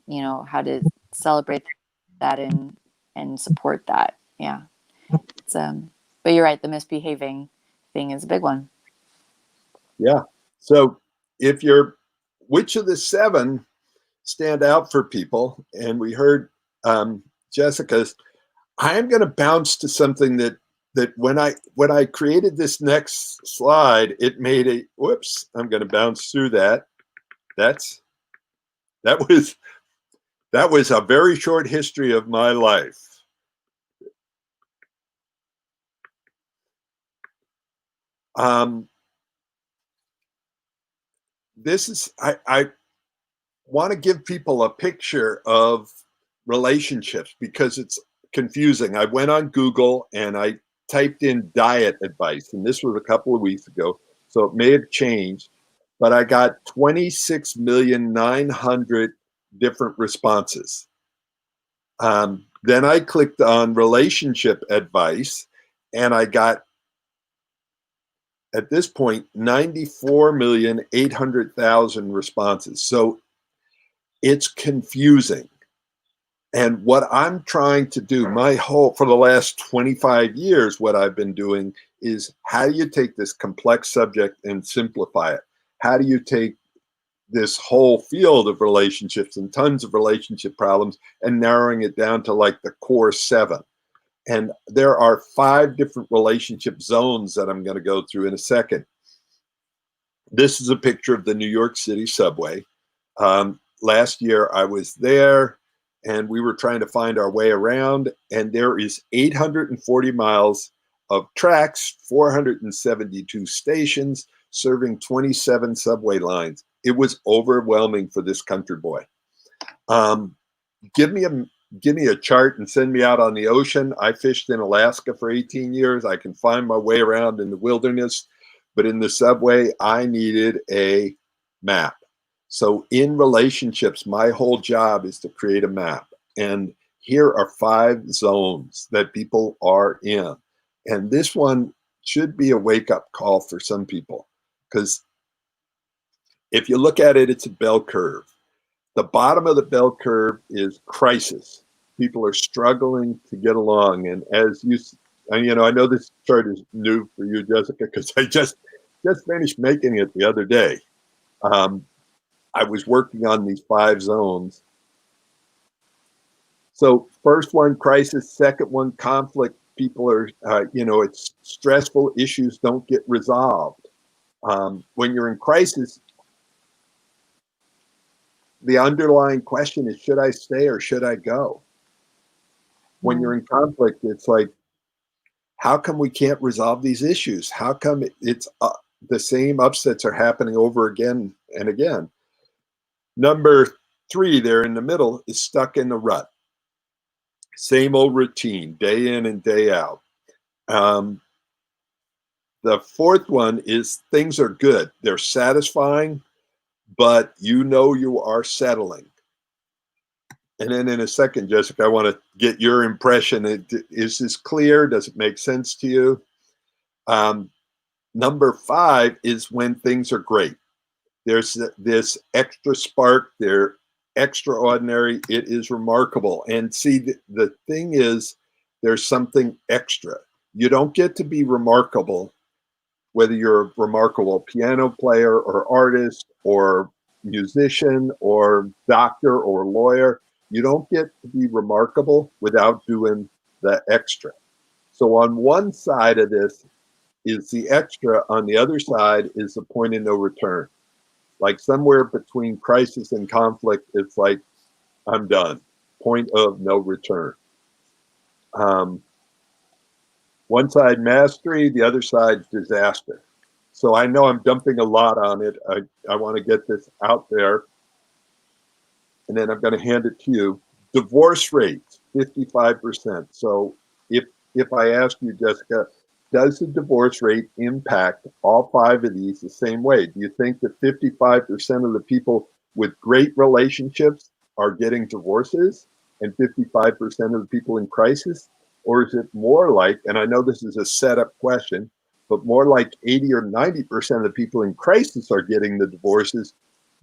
you know, how to celebrate that and support that. Yeah. It's, but you're right. The misbehaving thing is a big one. Yeah. So if you're, which of the 7 stand out for people? And we heard Jessica's. I am going to bounce to something that when I created this next slide, it made a, whoops, I'm going to bounce through that. That was a very short history of my life. This is, I want to give people a picture of relationships because it's confusing. I went on Google and I typed in diet advice, and this was a couple of weeks ago, so it may have changed, but I got 26,900,000 different responses. Then I clicked on relationship advice, and I got, at this point, 94,800,000 responses. So it's confusing. And what I'm trying to do, for the last 25 years, what I've been doing is, how do you take this complex subject and simplify it? How do you take this whole field of relationships and tons of relationship problems and narrowing it down to like the core 7? And there are 5 different relationship zones that I'm going to go through in a second. This is a picture of the New York City subway. Last year I was there, and we were trying to find our way around, and there is 840 miles of tracks, 472 stations, serving 27 subway lines. It was overwhelming for this country boy. Give me a chart and send me out on the ocean. I fished in Alaska for 18 years. I can find my way around in the wilderness, but in the subway, I needed a map. So in relationships, my whole job is to create a map. And here are 5 zones that people are in. And this one should be a wake-up call for some people, because if you look at it, it's a bell curve. The bottom of the bell curve is crisis. People are struggling to get along. And as you know, I know this chart is new for you, Jessica, because I just finished making it the other day. I was working on these 5 zones, So first one, crisis. Second one, conflict. People are, it's stressful. Issues don't get resolved. When you're in crisis, the underlying question is, should I stay or should I go? When you're in conflict, it's like, how come we can't resolve these issues? How come it's the same upsets are happening over again and again? Number 3 there in the middle is stuck in the rut. Same old routine, day in and day out. The fourth one is things are good. They're satisfying, but you are settling. And then in a second, Jessica, I want to get your impression. Is this clear? Does it make sense to you? Number 5 is when things are great. There's this extra spark. They're extraordinary. It is remarkable. And see, the thing is, there's something extra. You don't get to be remarkable, whether you're a remarkable piano player or artist or musician or doctor or lawyer. You don't get to be remarkable without doing the extra. So on one side of this is the extra. On the other side is the point of no return. Like somewhere between crisis and conflict, it's like, I'm done. Point of no return. One side mastery, the other side disaster. So I know I'm dumping a lot on it. I want to get this out there. And then I'm going to hand it to you. Divorce rates, 55%. So if I ask you, Jessica, does the divorce rate impact all 5 of these the same way? Do you think that 55% of the people with great relationships are getting divorces and 55% of the people in crisis? Or is it more like, and I know this is a setup question, but more like 80 or 90% of the people in crisis are getting the divorces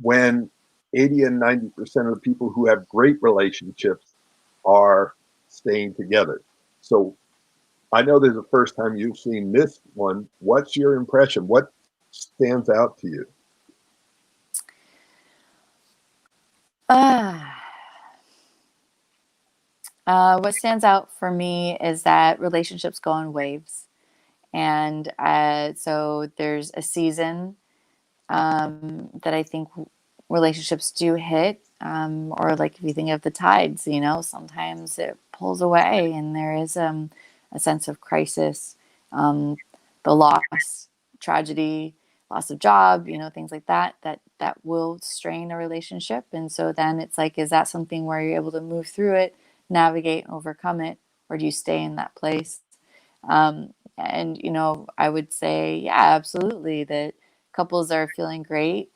when 80 and 90% of the people who have great relationships are staying together? So I know this is the first time you've seen this one. What's your impression? What stands out to you? What stands out for me is that relationships go in waves. And so there's a season that I think relationships do hit, or like if you think of the tides, sometimes it pulls away and there is a sense of crisis, the loss, tragedy, loss of job, things like that will strain a relationship. And so then it's like, is that something where you're able to move through it, navigate, overcome it, or do you stay in that place? And, I would say, yeah, absolutely, that couples are feeling great.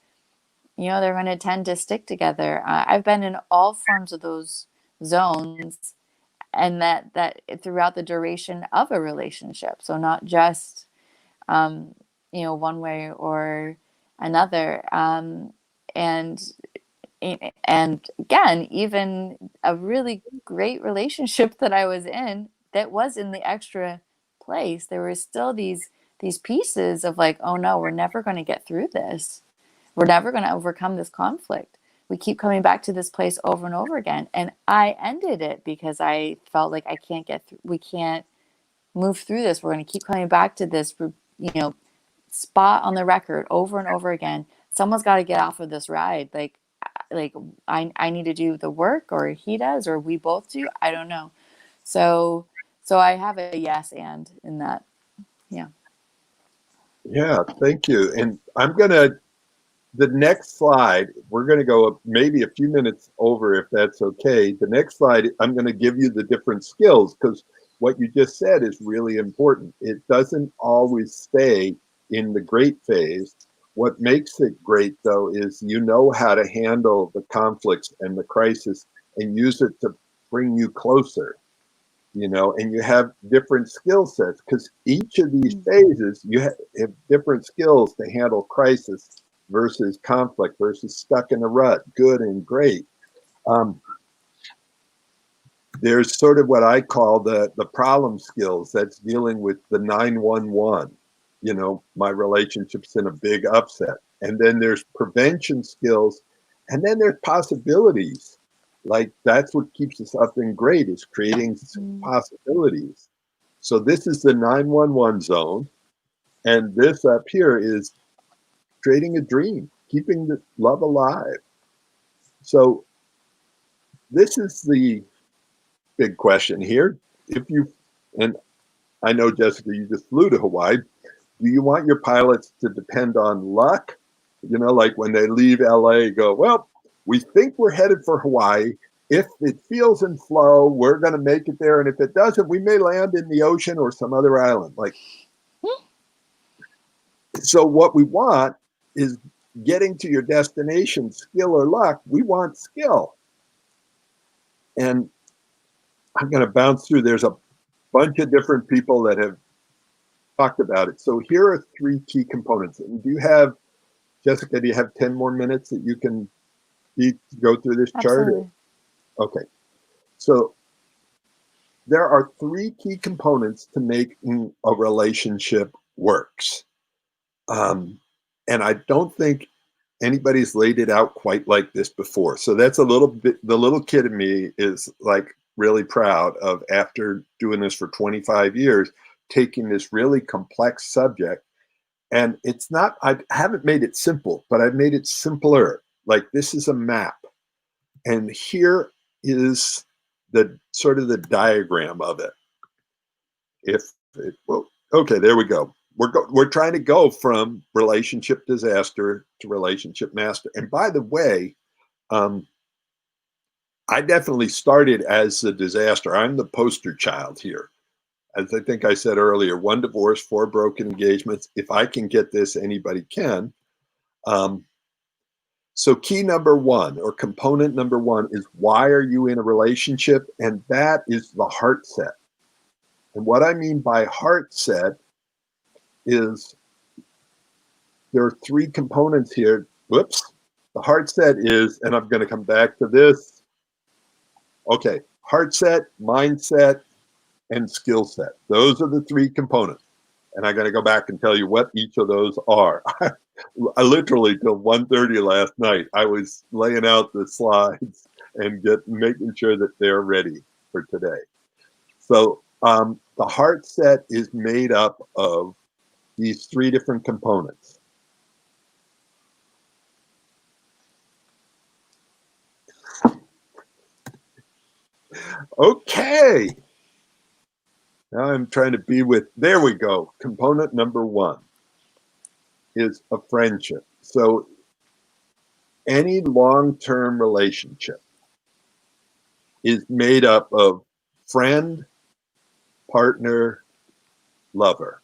They're going to tend to stick together. I've been in all forms of those zones, and that throughout the duration of a relationship. So not just, one way or another. And again, even a really great relationship that I was in that was in the extra place, there were still these pieces of like, oh no, we're never going to get through this. We're never going to overcome this conflict. We keep coming back to this place over and over again. And I ended it because I felt like I can't get through, we can't move through this. We're going to keep coming back to this, spot on the record over and over again. Someone's got to get off of this ride. Like I need to do the work, or he does, or we both do. I don't know. So I have a yes and in that. Yeah. Yeah, thank you. And the next slide, we're going to go maybe a few minutes over if that's okay. The next slide, I'm going to give you the different skills, because what you just said is really important. It doesn't always stay in the great phase. What makes it great, though, is how to handle the conflicts and the crisis and use it to bring you closer, and you have different skill sets, because each of these phases, you have different skills to handle crisis versus conflict versus stuck in a rut, good and great. There's sort of what I call the problem skills. That's dealing with the 911. My relationship's in a big upset. And then there's prevention skills. And then there's possibilities. Like that's what keeps us up and great, is creating possibilities. So this is the 911 zone. And this up here is creating a dream, keeping the love alive. So this is the big question here. If you, and I know, Jessica, you just flew to Hawaii. Do you want your pilots to depend on luck? You know, like when they leave LA, go, well, we think we're headed for Hawaii. If it feels in flow, we're going to make it there. And if it doesn't, we may land in the ocean or some other island. Like, so what we want is getting to your destination, skill or luck. We want skill. And I'm going to bounce through. There's a bunch of different people that have talked about it. So here are 3 key components. And do you have, Jessica, do you have 10 more minutes that you can go through this chart? Absolutely. Okay. So there are 3 key components to making a relationship works. And I don't think anybody's laid it out quite like this before. So that's a little bit, the little kid in me is like really proud of, after doing this for 25 years, taking this really complex subject. And it's not, I haven't made it simple, but I've made it simpler. Like this is a map. And here is the sort of the diagram of it. Well, okay, there we go. We're trying to go from relationship disaster to relationship master. And by the way, I definitely started as a disaster. I'm the poster child here. As I think I said earlier, 1 divorce, 4 broken engagements. If I can get this, anybody can. So key number 1, or component number 1, is why are you in a relationship? And that is the heart set. And what I mean by heart set is there are 3 components here. Whoops. The heart set is, and I'm going to come back to this. Okay, heart set, mindset, and skill set. Those are the 3 components. And I'm going to go back and tell you what each of those are. I literally till 1:30 last night, I was laying out the slides and making sure that they're ready for today. So the heart set is made up of these 3 different components. Okay. Now I'm trying to be with, there we go. Component number 1 is a friendship. So any long-term relationship is made up of friend, partner, lover.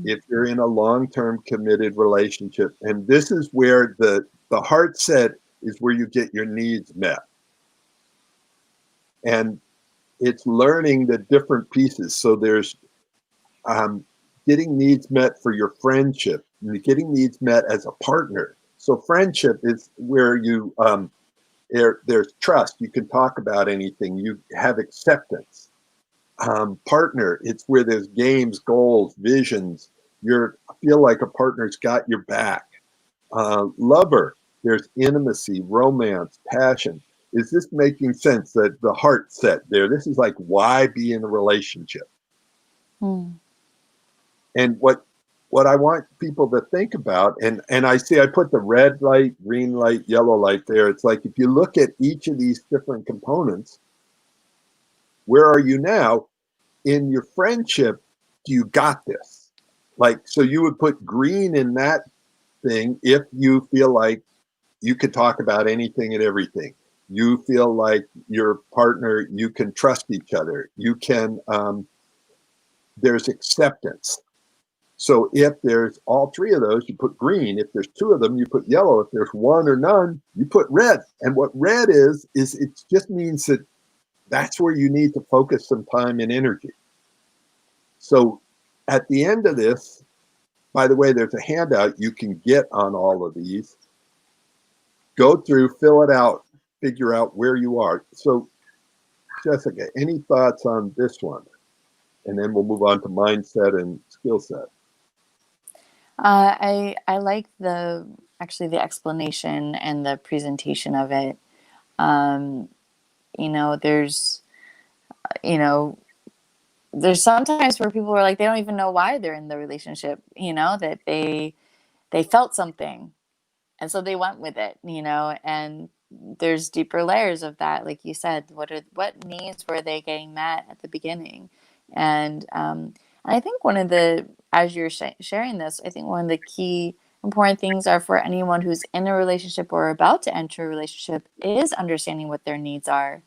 If you're in a long-term committed relationship, and this is where the heart set is where you get your needs met. And it's learning the different pieces. So there's getting needs met for your friendship, and getting needs met as a partner. So friendship is where you there's trust. You can talk about anything. You have acceptance. Partner, it's where there's games, goals, visions. You feel like a partner's got your back. Lover, there's intimacy, romance, passion. Is this making sense? That the heart set there, this is like why be in a relationship. And what I want people to think about, and I see I put the red light, green light, yellow light there. It's like if you look at each of these different components, where are you now? In your friendship, you got this. Like, so you would put green in that thing if you feel like you could talk about anything and everything. You feel like your partner, you can trust each other. You can, there's acceptance. So if there's all 3 of those, you put green. If there's 2 of them, you put yellow. If there's 1 or none, you put red. And what red is it just means that that's where you need to focus some time and energy. So at the end of this, by the way, there's a handout you can get on all of these. Go through, fill it out, figure out where you are. So Jessica, any thoughts on this one? And then we'll move on to mindset and skill set. I like the explanation and the presentation of it. You know, you know, there's sometimes where people are like, they don't even know why they're in the relationship, you know, that they felt something. And so they went with it, you know, and there's deeper layers of that. Like you said, what needs were they getting met at the beginning? And I think one of the, as you're sharing this, I think one of the key important things are for anyone who's in a relationship or about to enter a relationship is understanding what their needs are,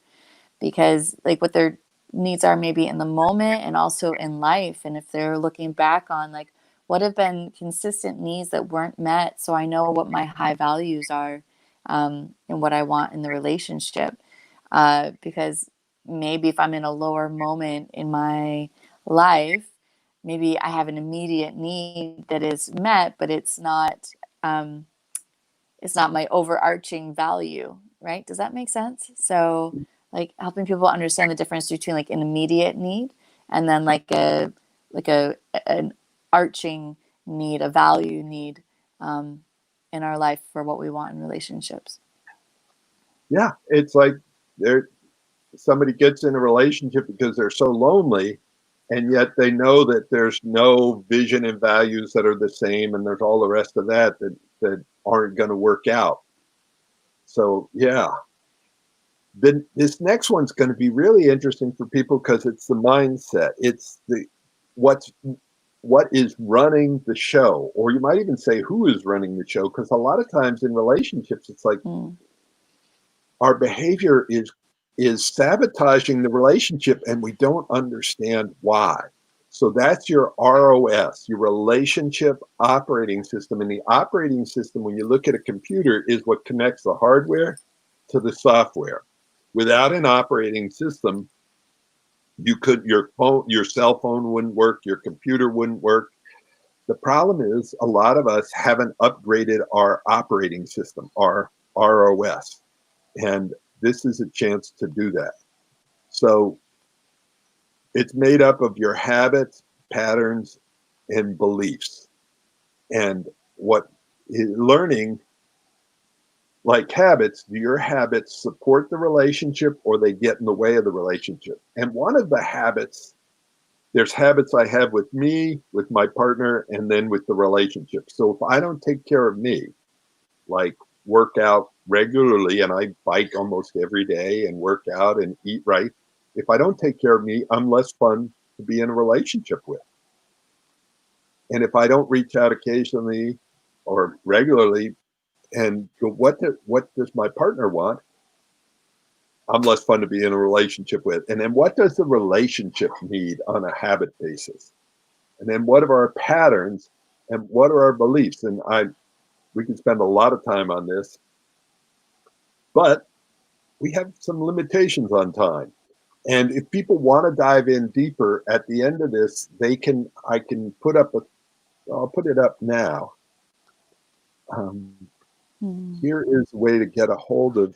because like what their needs are maybe in the moment and also in life. And if they're looking back on like what have been consistent needs that weren't met, so I know what my high values are, and what I want in the relationship. Because maybe if I'm in a lower moment in my life, maybe I have an immediate need that is met, but um, it's not my overarching value, right? Does that make sense? So like helping people understand the difference between like an immediate need and then like a an arching need, a value need, um, in our life for what we want in relationships. Yeah, it's like somebody gets in a relationship because they're so lonely, and yet they know that there's no vision and values that are the same, and there's all the rest of that aren't going to work out. So yeah, then this next one's going to be really interesting for people because it's the mindset. It's the what's what is running the show, or you might even say who is running the show, because a lot of times in relationships it's like our behavior is sabotaging the relationship and we don't understand why. So that's your ROS, your relationship operating system. And the operating system, when you look at a computer, is what connects the hardware to the software. Without an operating system, your cell phone wouldn't work, your computer wouldn't work. The problem is a lot of us haven't upgraded our operating system, our ROS. And this is a chance to do that. So it's made up of your habits, patterns, and beliefs. And what learning, like habits, do your habits support the relationship or they get in the way of the relationship? And one of the habits, there's habits I have with me, with my partner, and then with the relationship. So if I don't take care of me, like work out regularly, and I bike almost every day and work out and eat right, if I don't take care of me, I'm less fun to be in a relationship with. And if I don't reach out occasionally or regularly and go, what does my partner want? I'm less fun to be in a relationship with. And then what does the relationship need on a habit basis? And then what are our patterns and what are our beliefs? And we can spend a lot of time on this, but we have some limitations on time. And if people want to dive in deeper at the end of this, I can put up I'll put it up now. Here is a way to get a hold of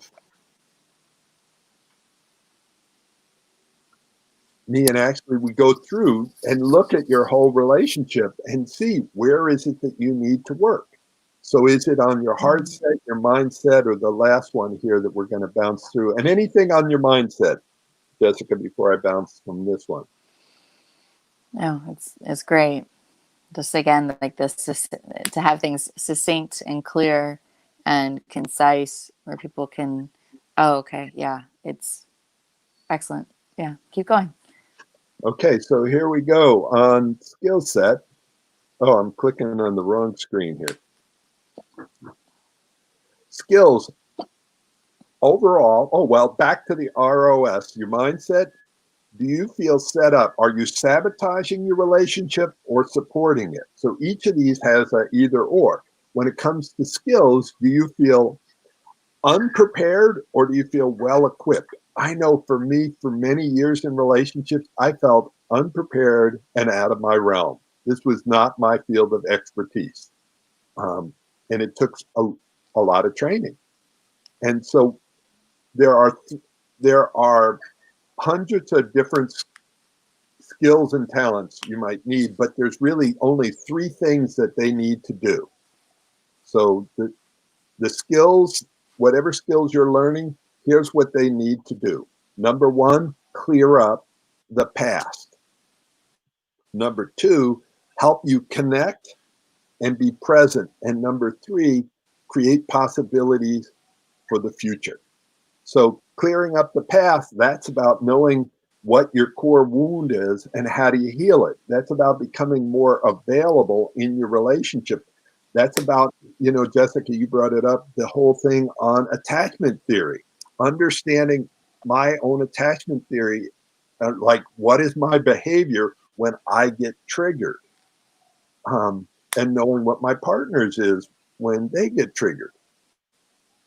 me. And actually we go through and look at your whole relationship and see where is it that you need to work. So is it on your heart set, your mindset, or the last one here that we're going to bounce through? And anything on your mindset, Jessica, before I bounce from this one. No, it's great. Just again, like this, to have things succinct and clear and concise where people can, oh, okay, yeah, it's excellent. Yeah, keep going. Okay, so here we go on skill set. Oh, I'm clicking on the wrong screen here. Skills overall. Oh, well, back to the ROS, your mindset. Do you feel set up? Are you sabotaging your relationship or supporting it? So each of these has a either or. When it comes to skills, do you feel unprepared or do you feel well equipped? I know for me, for many years in relationships, I felt unprepared and out of my realm. This was not my field of expertise. And it took a lot of training. And so there are hundreds of different skills and talents you might need, but there's really only 3 things that they need to do. So the skills, whatever skills you're learning, here's what they need to do. Number one, clear up the past. Number two, help you connect and be present. And number three, create possibilities for the future. So clearing up the past, that's about knowing what your core wound is and how do you heal it. That's about becoming more available in your relationship. That's about, Jessica, you brought it up, the whole thing on attachment theory, understanding my own attachment theory, like what is my behavior when I get triggered, and knowing what my partner's is when they get triggered.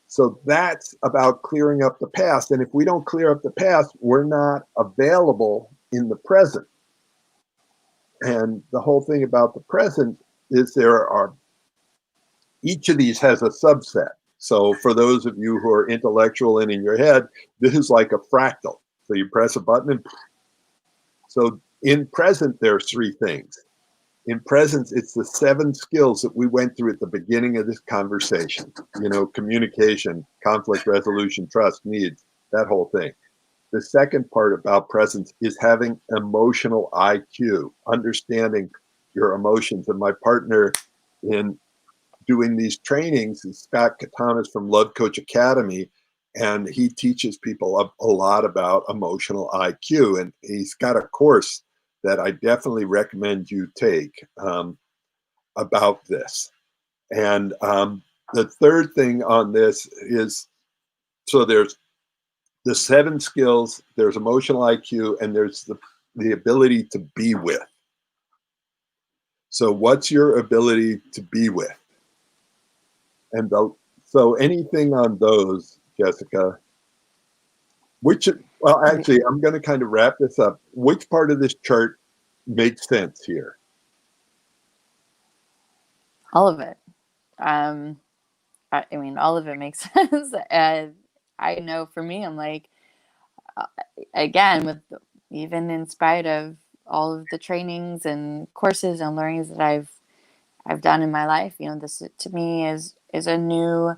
So that's about clearing up the past. And if we don't clear up the past, we're not available in the present. And the whole thing about the present is each of these has a subset. So for those of you who are intellectual and in your head, this is like a fractal. So you press a button and so in present, there's three things. In presence, it's the 7 skills that we went through at the beginning of this conversation. Communication, conflict resolution, trust, needs, that whole thing. The second part about presence is having emotional IQ, understanding your emotions. And my partner in doing these trainings is Scott Katanas from Love Coach Academy. And he teaches people a lot about emotional IQ. And he's got a course that I definitely recommend you take about this. And the third thing on this is, so there's the 7 skills, there's emotional IQ, and there's the ability to be with. So what's your ability to be with? And so anything on those, Jessica, actually, I'm going to kind of wrap this up. Which part of this chart makes sense here? All of it. All of it makes sense. And I know for me, I'm like, again, even in spite of all of the trainings and courses and learnings that I've done in my life, this to me is a new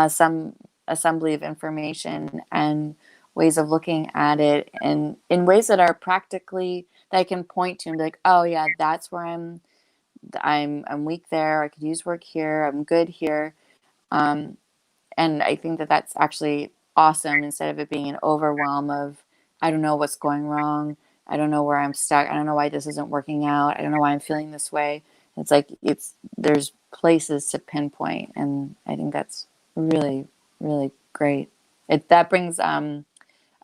some assembly of information and ways of looking at it, and in ways that are practically that I can point to and be like, oh yeah, that's where I'm weak there. I could use work here. I'm good here. And I think that that's actually awesome, instead of it being an overwhelm of, I don't know what's going wrong. I don't know where I'm stuck. I don't know why this isn't working out. I don't know why I'm feeling this way. It's like, there's places to pinpoint. And I think that's really, really great. That brings a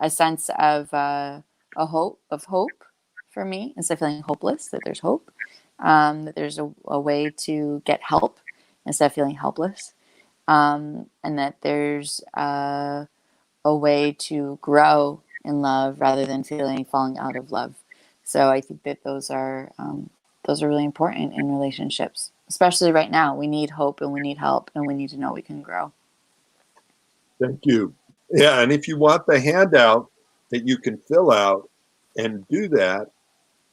sense of hope for me, instead of feeling hopeless, that there's hope, that there's a way to get help instead of feeling helpless. And that there's a way to grow in love rather than falling out of love. So I think that those are really important in relationships, especially right now. We need hope and we need help and we need to know we can grow. Thank you. Yeah, and if you want the handout that you can fill out and do that,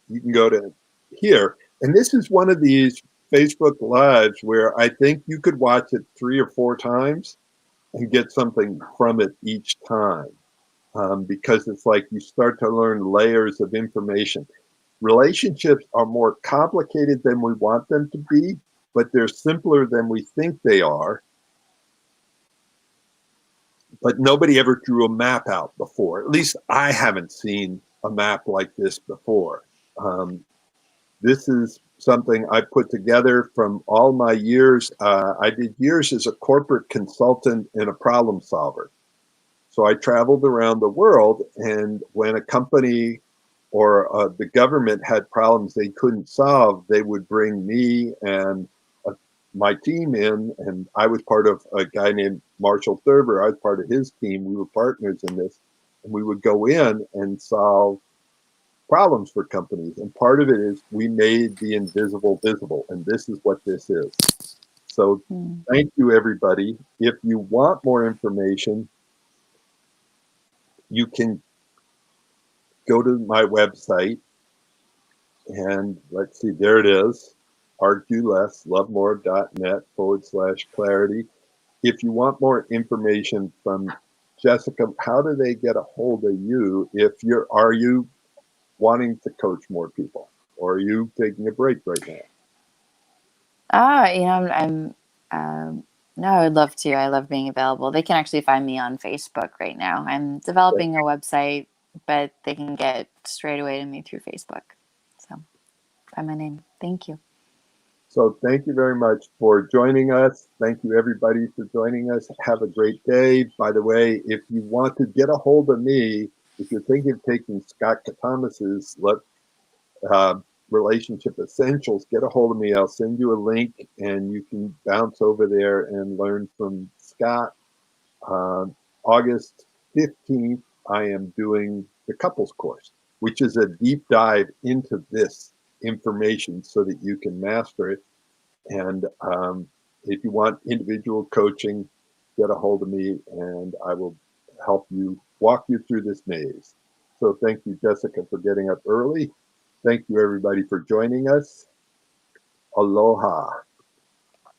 you can go to here. And this is one of these Facebook Lives where I think you could watch it 3 or 4 times and get something from it each time, because it's like you start to learn layers of information. Relationships are more complicated than we want them to be, but they're simpler than we think they are. But nobody ever drew a map out before. At least I haven't seen a map like this before. This is something I put together from all my years. I did years as a corporate consultant and a problem solver. So I traveled around the world, and when a company or the government had problems they couldn't solve, they would bring me and my team in, and I was part of a guy named Marshall Thurber. I was part of his team. We were partners in this, and we would go in and solve problems for companies. And part of it is we made the invisible visible, and this is what this is. So thank you, everybody. If you want more information, you can go to my website, and let's see, there it is. arguelesslovemore.net/clarity. If you want more information from Jessica, how do they get a hold of you if are you wanting to coach more people, or are you taking a break right now? No, I would love to. I love being available. They can actually find me on Facebook right now. I'm developing a website, but they can get straight away to me through Facebook. So, by my name. Thank you. So thank you very much for joining us. Thank you everybody for joining us. Have a great day. By the way, if you want to get a hold of me, if you're thinking of taking Scott Thomas's Relationship Essentials, get a hold of me. I'll send you a link and you can bounce over there and learn from Scott. August 15th, I am doing the couples course, which is a deep dive into this information so that you can master it. And if you want individual coaching, get a hold of me and I will help you walk you through this maze. So thank you, Jessica, for getting up early. Thank you, everybody, for joining us. Aloha.